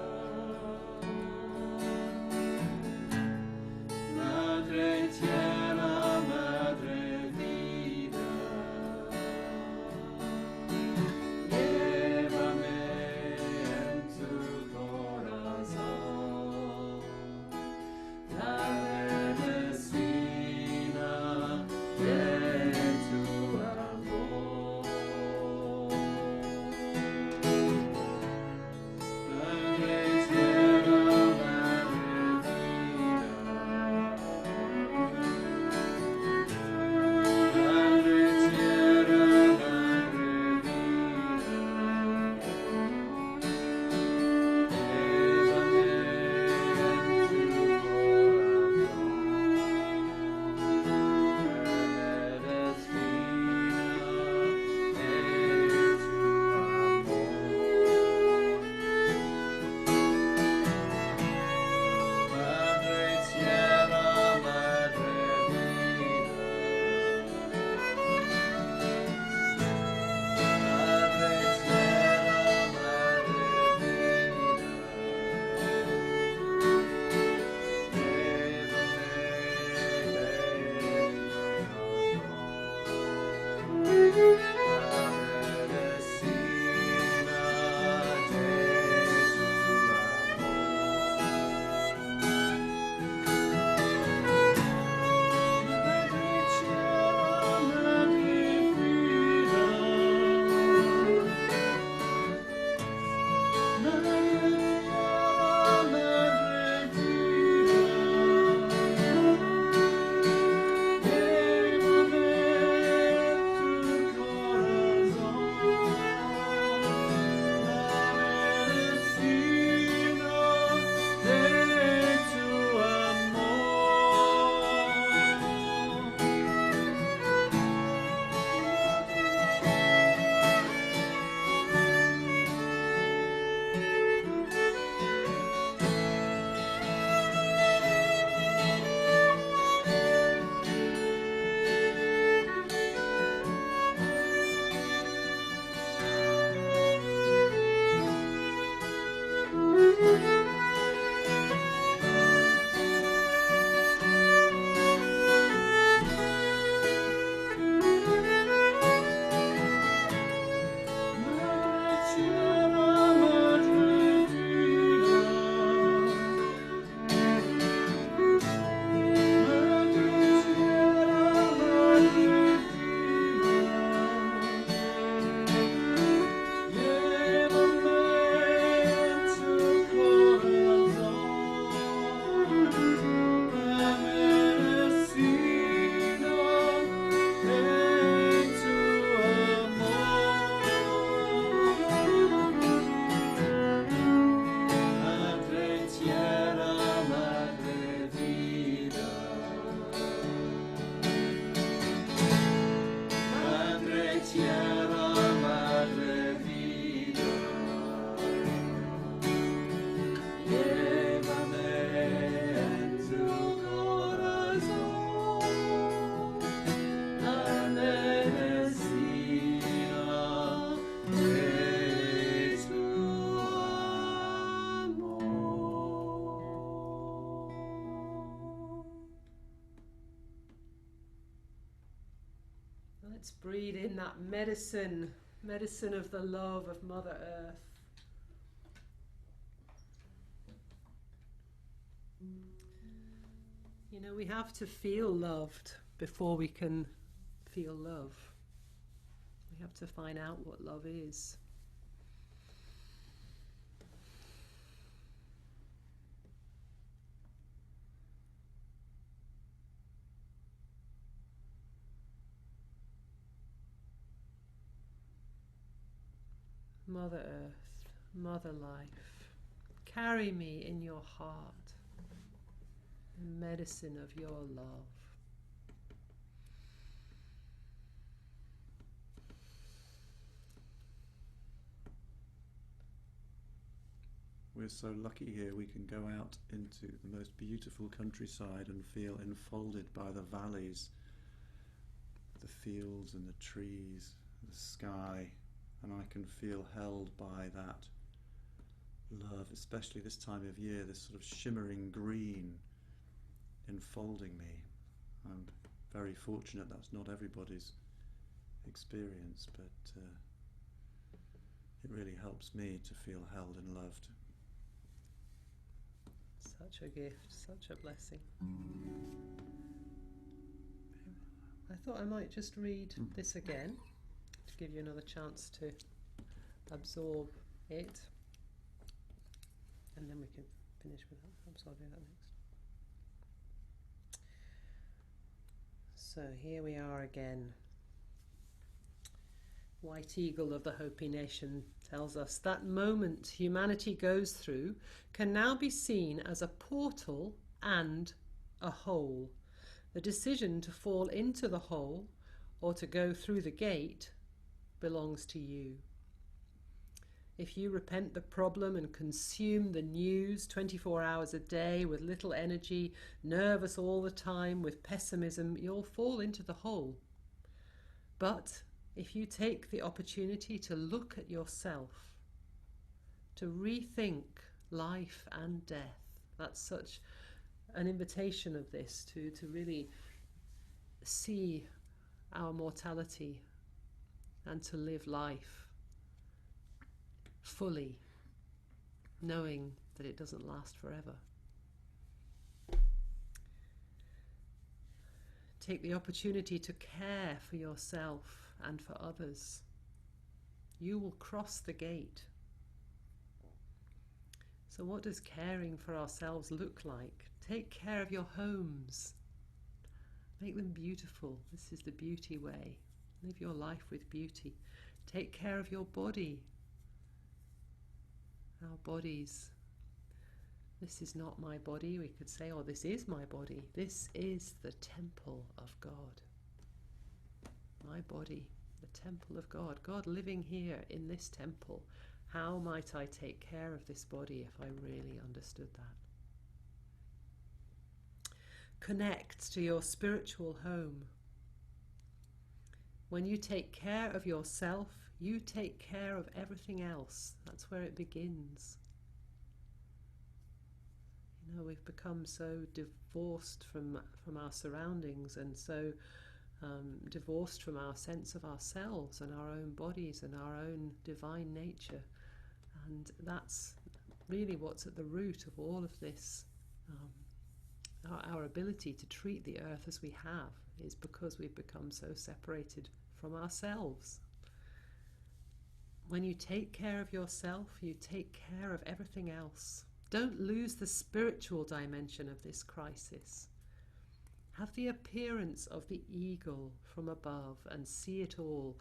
Let's breathe in that medicine of the love of Mother Earth. You know, we have to feel loved before we can feel love. We have to find out what love is. Mother Earth, Mother Life, carry me in your heart, the medicine of your love. We're so lucky here we can go out into the most beautiful countryside and feel enfolded by the valleys, the fields and the trees, the sky, and I can feel held by that love, especially this time of year, this sort of shimmering green enfolding me. I'm very fortunate that's not everybody's experience, but it really helps me to feel held and loved. Such a gift, such a blessing. I thought I might just read this again to give you another chance to absorb it, and then we can finish with that. I'll do that next. So here we are again. White Eagle of the Hopi Nation tells us that moment humanity goes through can now be seen as a portal and a hole. The decision to fall into the hole or to go through the gate belongs to you. If you repent the problem and consume the news 24 hours a day with little energy, nervous all the time with pessimism, you'll fall into the hole. But if you take the opportunity to look at yourself, to rethink life and death, that's such an invitation of this, to really see our mortality and to live life fully, knowing that it doesn't last forever. Take the opportunity to care for yourself and for others. You will cross the gate. So what does caring for ourselves look like? Take care of your homes. Make them beautiful. This is the beauty way. Live your life with beauty. Take care of your body. Our bodies. This is not my body, we could say, or this is my body. This is the temple of God. My body, the temple of God. God living here in this temple. How might I take care of this body if I really understood that? Connect to your spiritual home. When you take care of yourself, you take care of everything else. That's where it begins. You know, we've become so divorced from our surroundings and so divorced from our sense of ourselves and our own bodies and our own divine nature. And that's really what's at the root of all of this. Our ability to treat the earth as we have is because we've become so separated from ourselves. When you take care of yourself, you take care of everything else. Don't lose the spiritual dimension of this crisis. Have the appearance of the eagle from above and see it all.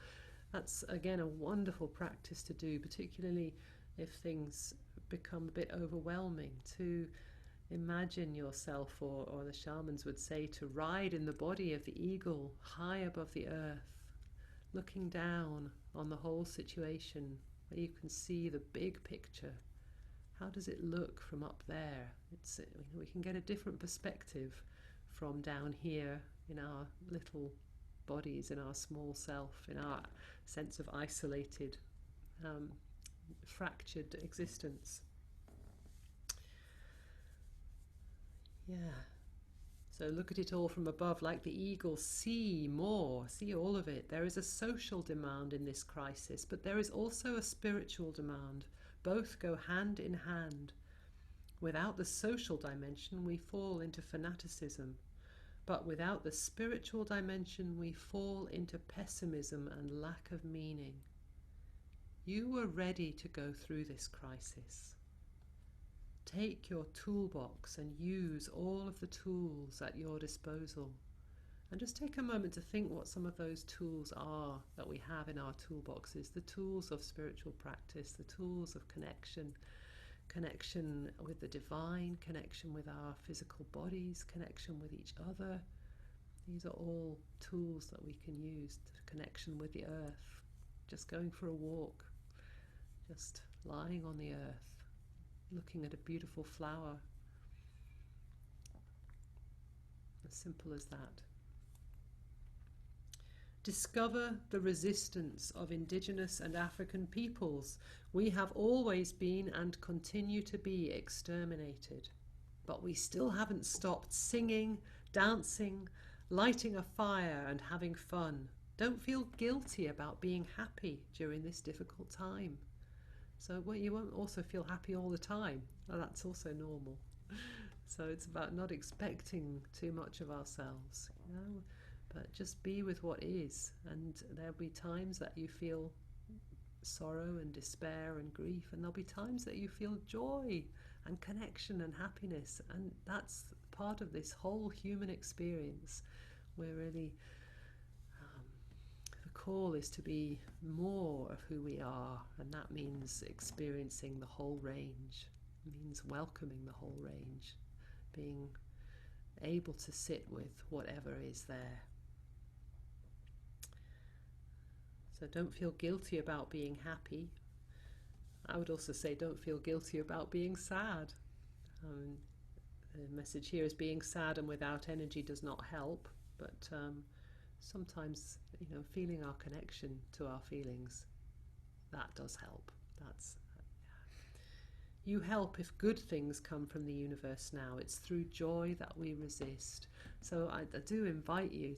That's, again, a wonderful practice to do, particularly if things become a bit overwhelming, to imagine yourself, or the shamans would say, to ride in the body of the eagle high above the earth, looking down on the whole situation, where you can see the big picture. How does it look from up there? We can get a different perspective from down here in our little bodies, in our small self, in our sense of isolated, fractured existence. Yeah. So look at it all from above, like the eagle, see more, see all of it. There is a social demand in this crisis, but there is also a spiritual demand. Both go hand in hand. Without the social dimension, we fall into fanaticism. But without the spiritual dimension, we fall into pessimism and lack of meaning. You were ready to go through this crisis. Take your toolbox and use all of the tools at your disposal. And just take a moment to think what some of those tools are that we have in our toolboxes. The tools of spiritual practice, the tools of connection, connection with the divine, connection with our physical bodies, connection with each other. These are all tools that we can use. Connection with the earth, just going for a walk, just lying on the earth, looking at a beautiful flower. As simple as that. Discover the resistance of indigenous and African peoples. We have always been and continue to be exterminated, but we still haven't stopped singing, dancing, lighting a fire and having fun. Don't feel guilty about being happy during this difficult time. So you won't also feel happy all the time. Well, that's also normal. So it's about not expecting too much of ourselves, you know, but just be with what is. And there'll be times that you feel sorrow and despair and grief, and there'll be times that you feel joy and connection and happiness. And that's part of this whole human experience. We're really call is to be more of who we are, and that means experiencing the whole range. It means welcoming the whole range, being able to sit with whatever is there. So don't feel guilty about being happy. I would also say don't feel guilty about being sad. The message here is being sad and without energy does not help, but sometimes, you know, feeling our connection to our feelings, that does help. You help if good things come from the universe now. It's through joy that we resist. So I do invite you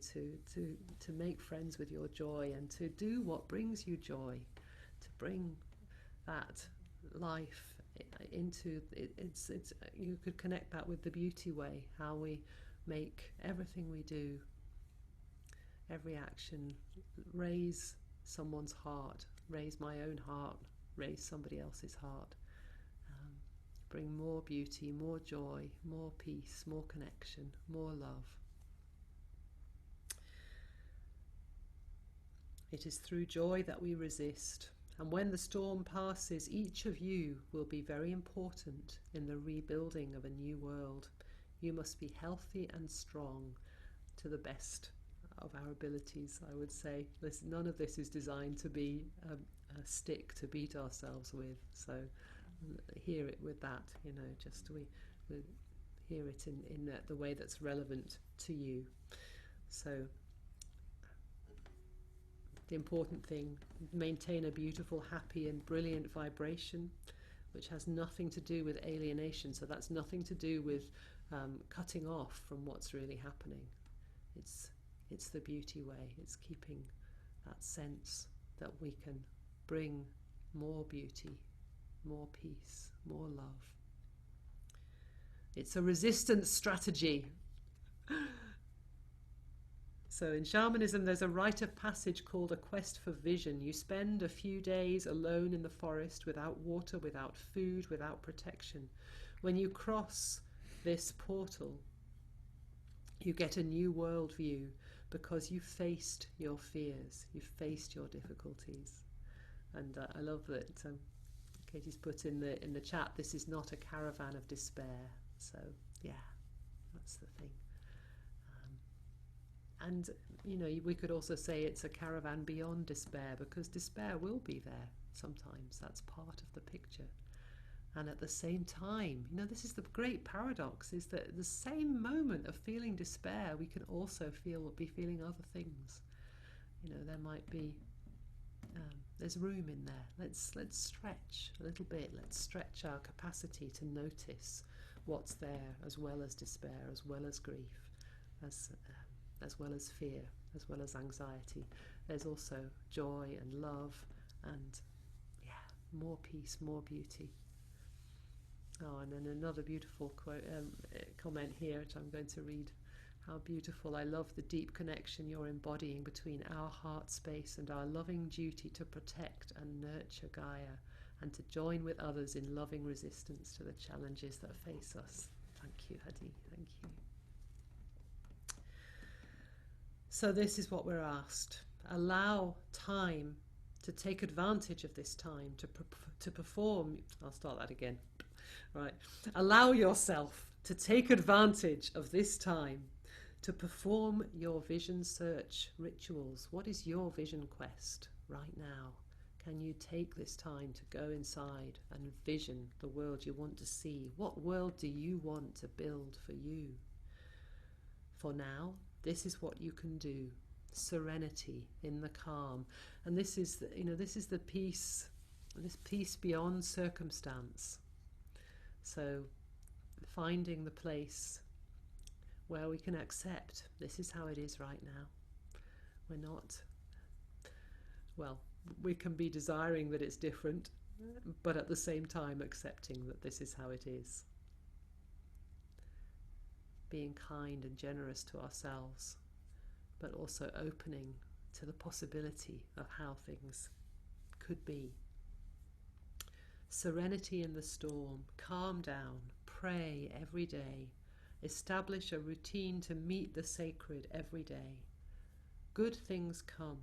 to make friends with your joy and to do what brings you joy, to bring that life into it's you could connect that with the beauty way, how we make everything we do, every action, raise someone's heart, raise my own heart, raise somebody else's heart, bring more beauty, more joy, more peace, more connection, more love. It is through joy that we resist, and when the storm passes, each of you will be very important in the rebuilding of a new world. You must be healthy and strong to the best of our abilities, I would say. Listen, none of this is designed to be a stick to beat ourselves with, so hear it with that, you know, just we hear it in the way that's relevant to you. So the important thing, maintain a beautiful, happy and brilliant vibration, which has nothing to do with alienation. So that's nothing to do with cutting off from what's really happening. It's the beauty way. It's keeping that sense that we can bring more beauty, more peace, more love. It's a resistance strategy. So in shamanism, there's a rite of passage called a quest for vision. You spend a few days alone in the forest, without water, without food, without protection. When you cross this portal, you get a new worldview, because you've faced your fears, you've faced your difficulties. And I love that Katie's put in the chat, this is not a caravan of despair. So yeah, that's the thing. And you know, we could also say it's a caravan beyond despair, because despair will be there sometimes. That's part of the picture. And at the same time, you know, this is the great paradox, is that at the same moment of feeling despair, we can also be feeling other things. You know, there might be, there's room in there. Let's stretch a little bit. Let's stretch our capacity to notice what's there, as well as despair, as well as grief. as well as fear, as well as anxiety. There's also joy and love and, more peace, more beauty. Oh, and then another beautiful quote, comment here, which I'm going to read. How beautiful. I love the deep connection you're embodying between our heart space and our loving duty to protect and nurture Gaia, and to join with others in loving resistance to the challenges that face us. Thank you, Hadi. Thank you. So this is what we're asked. Allow time to take advantage of this time to perform. I'll start that again. Right. Allow yourself to take advantage of this time to perform your vision search rituals. What is your vision quest right now? Can you take this time to go inside and vision the world you want to see? What world do you want to build for you? For now, this is what you can do. Serenity in the calm. And this is the peace, this peace beyond circumstance. So finding the place where we can accept this is how it is right now. We're not, we can be desiring that it's different, but at the same time accepting that this is how it is. Being kind and generous to ourselves, but also opening to the possibility of how things could be. Serenity in the storm, calm down, pray every day, establish a routine to meet the sacred every day. Good things come.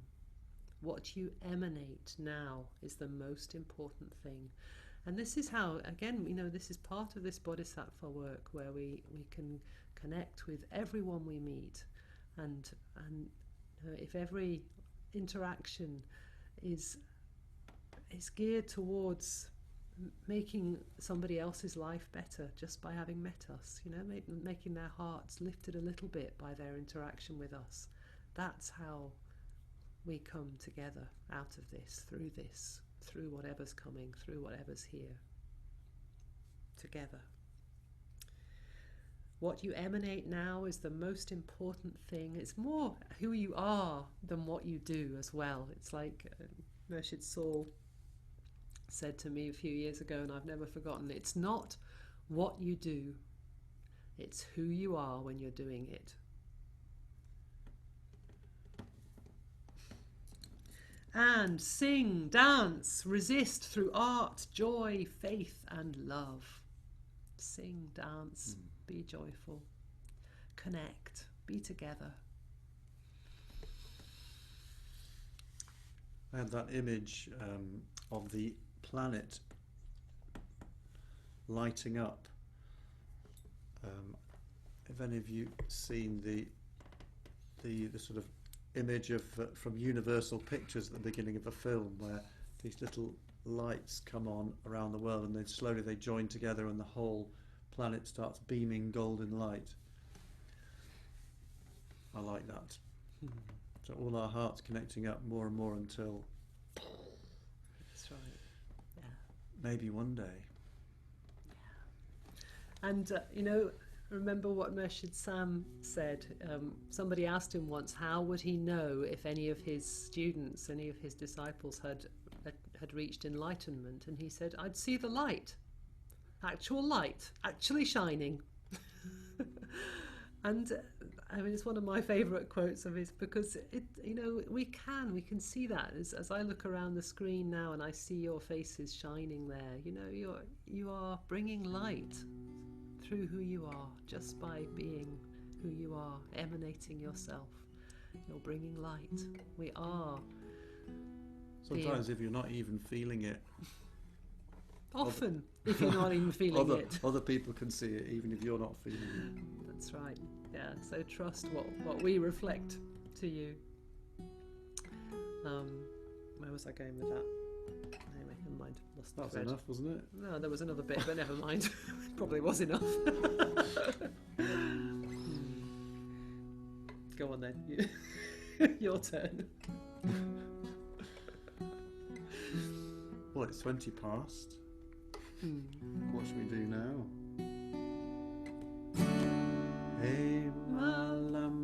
What you emanate now is the most important thing. And this is how, again, this is part of this bodhisattva work where we can connect with everyone we meet. And if every interaction is geared towards making somebody else's life better just by having met us, making their hearts lifted a little bit by their interaction with us, that's how we come together out of this, through whatever's coming, through whatever's here, together. What you emanate now is the most important thing. It's more who you are than what you do as well. It's like Murshid Saul said to me a few years ago, and I've never forgotten, it's not what you do, it's who you are when you're doing it. And sing, dance, resist through art, joy, faith and love. Sing, dance, be joyful, connect, be together. I had that image of the planet lighting up. Have any of you seen the sort of image of from Universal Pictures at the beginning of a film where these little lights come on around the world and then slowly they join together and the whole planet starts beaming golden light? I like that. So all our hearts connecting up more and more until That's right. Yeah. maybe one day. Yeah. And remember what Murshid Sam said. Somebody asked him once, how would he know if any of his students, any of his disciples had reached enlightenment? And he said, I'd see the light, actually shining. And it's one of my favourite quotes of his, because we can see that as I look around the screen now and I see your faces shining there. You are bringing light through who you are just by being who you are, emanating yourself. You're bringing light. We are. Sometimes if you're not even feeling it. Often, if you're not even feeling it. Other people can see it, even if you're not feeling it. That's right. Yeah. So trust what we reflect to you. Where was I going with that? Anyway, never mind. Lost the That's thread. enough, wasn't it? No, there was another bit, but never mind. Probably was enough. Go on then. Your turn. Well, it's 20 past. What should we do now? Hey, Malama.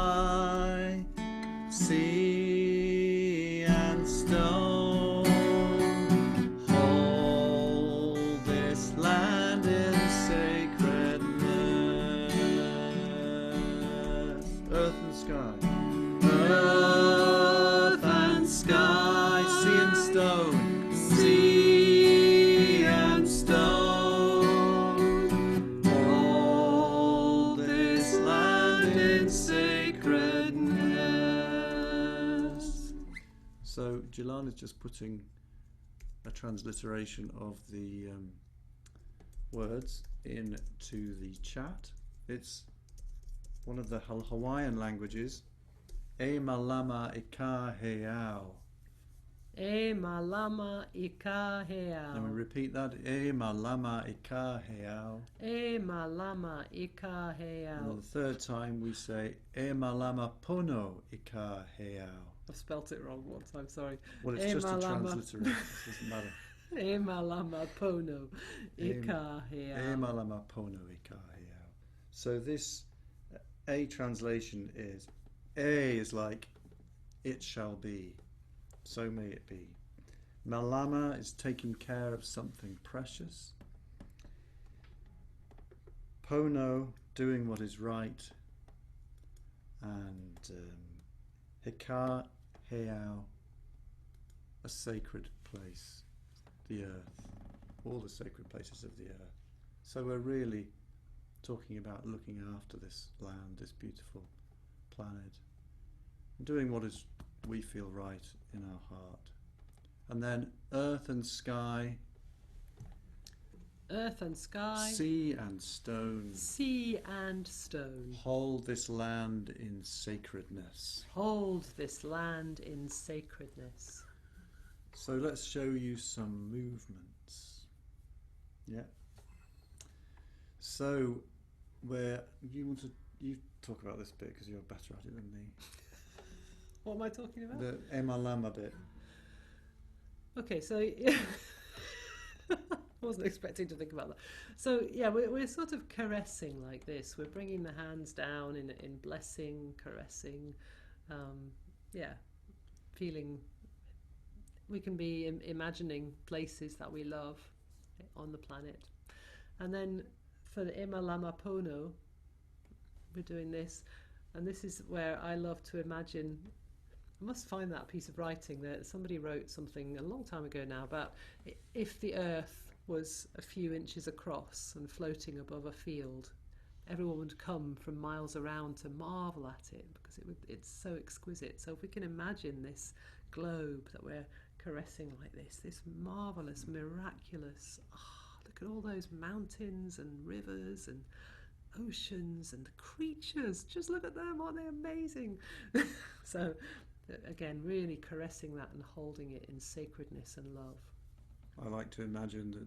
sky, sea and stone, hold this land in sacredness. Earth and sky. Earth and sky, sea and stone, sea and stone, hold this land in sacredness. So Jilan is just putting a transliteration of the words into the chat. It's one of the Hawaiian languages. E malama ika heao. E malama ika heao. And we repeat that. E malama ika heao. E malama ika heao. And the third time we say E malama pono ika heao. I've spelt it wrong once, I'm sorry. Well, it's E just a malama. transliteration. It doesn't matter. E malama pono ika heao. E malama pono ika heao. So this A translation is A is like it shall be, so may it be. Malama is taking care of something precious. Pono, doing what is right. And Hika Heao, a sacred place, the earth, all the sacred places of the earth. So we're really talking about looking after this land, this beautiful planet, doing what is we feel right in our heart. And then earth and sky, Earth and sky, sea and stone, sea and stone, hold this land in sacredness. hold this land in sacredness. So let's show you some movements. Yeah. So where you talk about this bit because you're better at it than me. What am I talking about? The Malama bit. Okay, so I wasn't expecting to think about that. So yeah, we're sort of caressing like this. We're bringing the hands down in blessing, caressing. Feeling. We can be imagining places that we love on the planet, and then for the Ema Lama Pono, we're doing this, and this is where I love to imagine. I must find that piece of writing that somebody wrote something a long time ago now about if the earth was a few inches across and floating above a field, everyone would come from miles around to marvel at it because it's so exquisite. So if we can imagine this globe that we're caressing like this marvelous, miraculous, look at all those mountains and rivers and oceans and the creatures, just look at them, aren't they amazing? So again, really caressing that and holding it in sacredness and love. I like to imagine that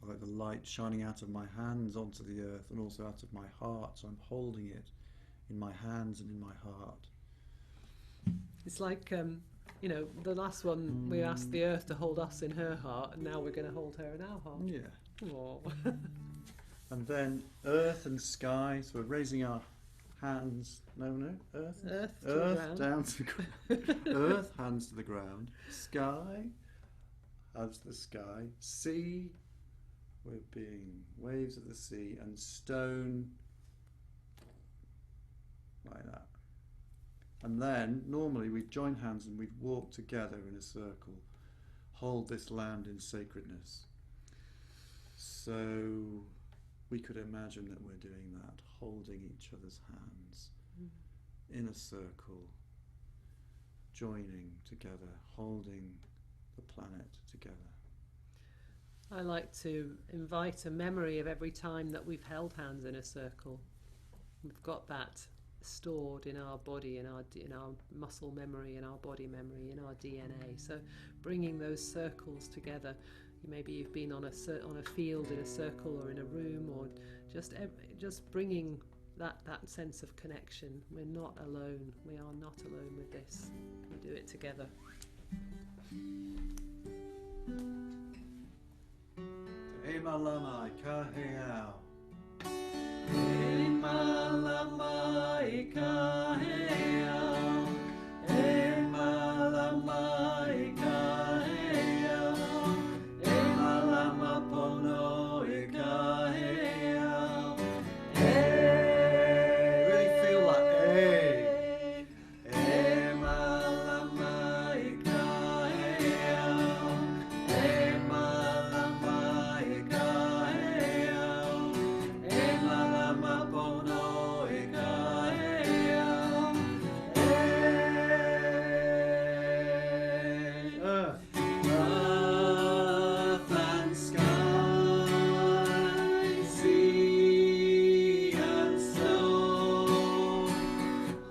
I like the light shining out of my hands onto the earth and also out of my heart, so I'm holding it in my hands and in my heart. It's like the last one we asked the earth to hold us in her heart, and now we're going to hold her in our heart. Yeah. Aww. And then earth and sky, so we're raising our hands, earth To the ground. down to the ground. Earth, hands to the ground. Sky, hands to the sky. Sea, we're being waves of the sea. And stone, like that. And then normally we'd join hands and we'd walk together in a circle, hold this land in sacredness. So we could imagine that we're doing that, holding each other's hands in a circle, joining together, holding the planet together. I like to invite a memory of every time that we've held hands in a circle. We've got that stored in our body, in our muscle memory, in our body memory, in our DNA. So bringing those circles together. Maybe you've been on a field in a circle or in a room, or just bringing that sense of connection. We're not alone. We are not alone with this. We do it together. E malama ka heao. Malama ikahea, malama ikahea, malama pono ikahea. Really feel that malama ikahea, malama ikahea, malama pono ikahea. Earth and sky, sea and snow,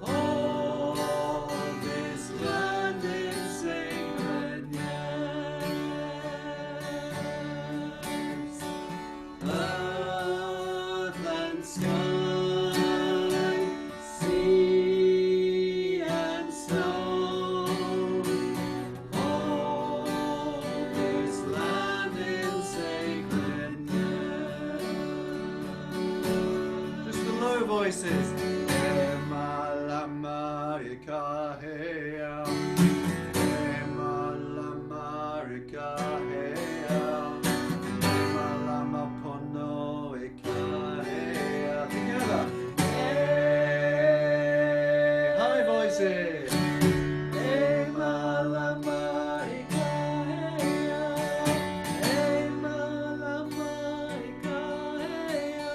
hold this land in sacredness. Earth and sky, sea and snow, hold this land in sacredness. Just the low voices. Malama ikahea, malama ikahea, malama pono ikahea. Together. High voices. Malama ikahea, malama ikahea,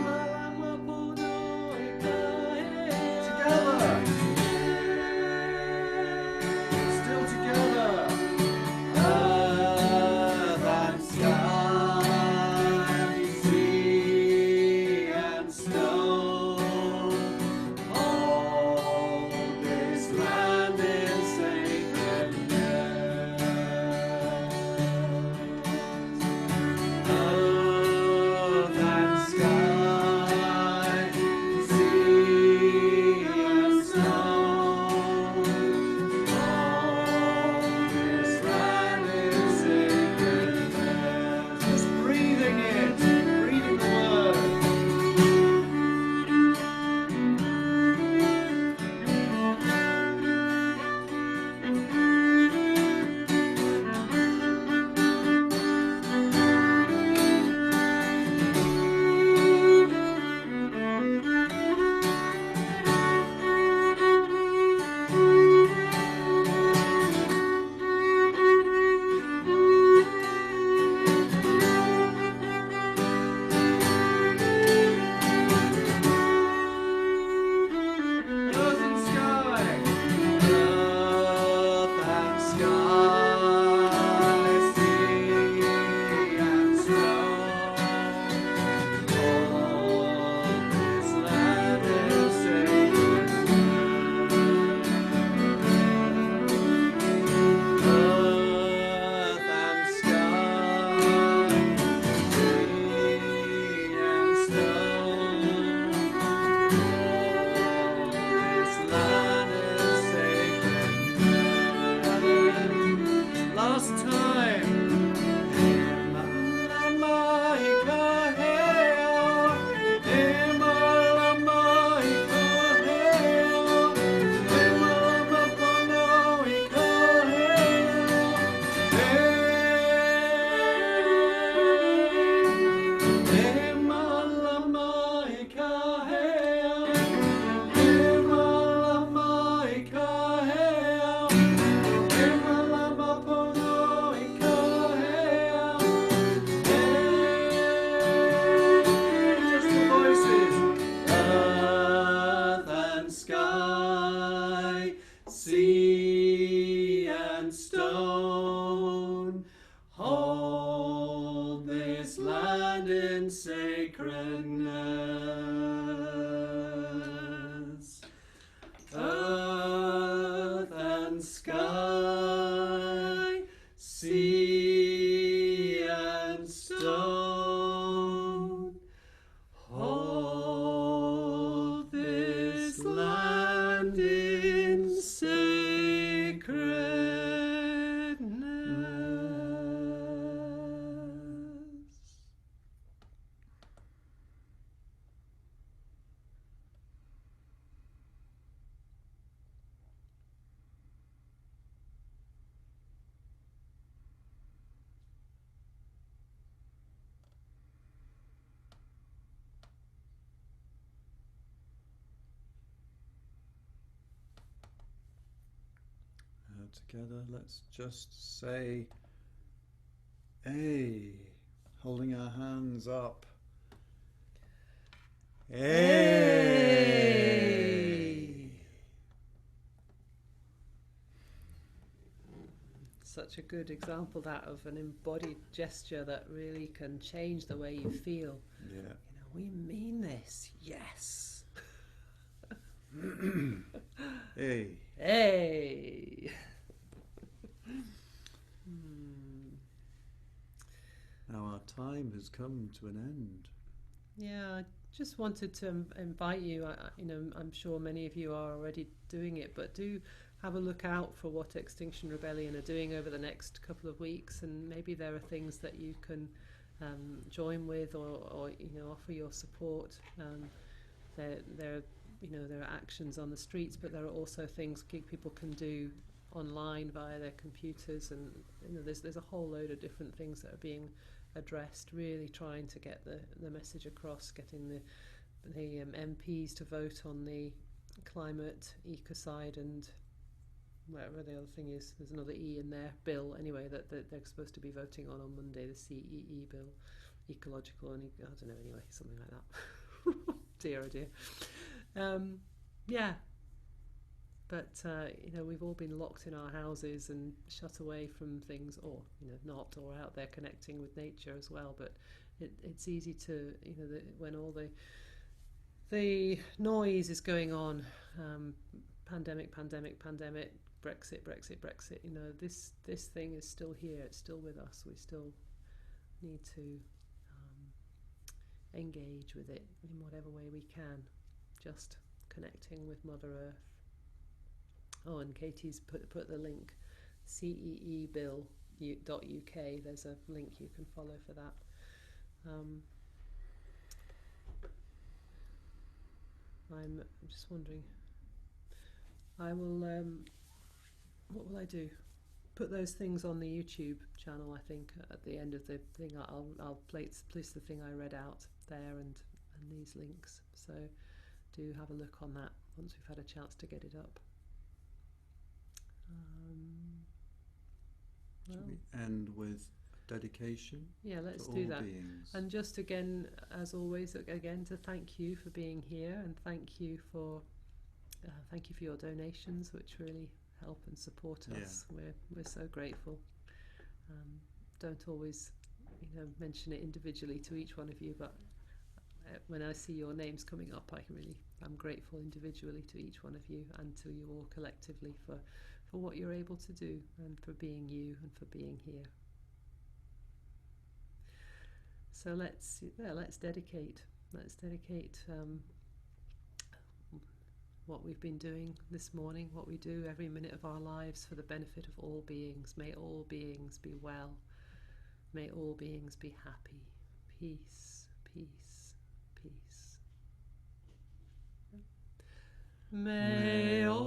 malama pono ikahea. Together. Still together. Earth and sky, sea and snow, hold this land in sacredness. Earth and sky, sea and snow, hold this land in sacredness. Just breathing it, breathing the word. Earth and sky, sea and snow, hold this land in sacredness. Earth and sky, sea and snow, this land is sacred. Last time. Malama ikahea, malama ikahea, malama pono ikahea. Malama ikahea, malama ikahea, malama pono ikahea. Just the voices. Earth and sky, sea and stone, hold this land in sacredness. Earth and sky, sea and stone, hold this land in sacredness. together. Let's just say A, holding our hands up. A. Such a good example, that, of an embodied gesture that really can change the way you feel. Yeah. You know, we mean this. Yes. A. Hey. Now our time has come to an end. Yeah, I just wanted to invite you. I'm sure many of you are already doing it, but do have a look out for what Extinction Rebellion are doing over the next couple of weeks, and maybe there are things that you can join with, or offer your support. There are actions on the streets, but there are also things people can do online via their computers, and there's a whole load of different things that are being addressed, really trying to get the message across, getting the MPs to vote on the climate, ecocide, and whatever the other thing is, there's another E in there, bill anyway, that they're supposed to be voting on Monday, the CEE bill, ecological, and I don't know, anyway, something like that. Dear, oh dear. Yeah, but we've all been locked in our houses and shut away from things, or not, or out there connecting with nature as well. But it's easy to when all the noise is going on, pandemic, Brexit. This thing is still here. It's still with us. We still need to engage with it in whatever way we can. Just connecting with Mother Earth. Oh, and Katie's put the link, ceebill.uk. There's a link you can follow for that. I'm just wondering. I will. What will I do? Put those things on the YouTube channel. I think at the end of the thing, I'll place the thing I read out there and these links. So do have a look on that once we've had a chance to get it up. Should we end with dedication? Yeah, let's to do all that. beings? And just again, as always, to thank you for being here, and thank you for your donations, which really help and support us. Yeah. We're so grateful. Don't always mention it individually to each one of you, but when I see your names coming up, I'm grateful individually to each one of you, and to you all collectively for what you're able to do, and for being you, and for being here. So let's dedicate what we've been doing this morning, what we do every minute of our lives, for the benefit of all beings. May all beings be well. May all beings be happy. Peace, peace, peace. May all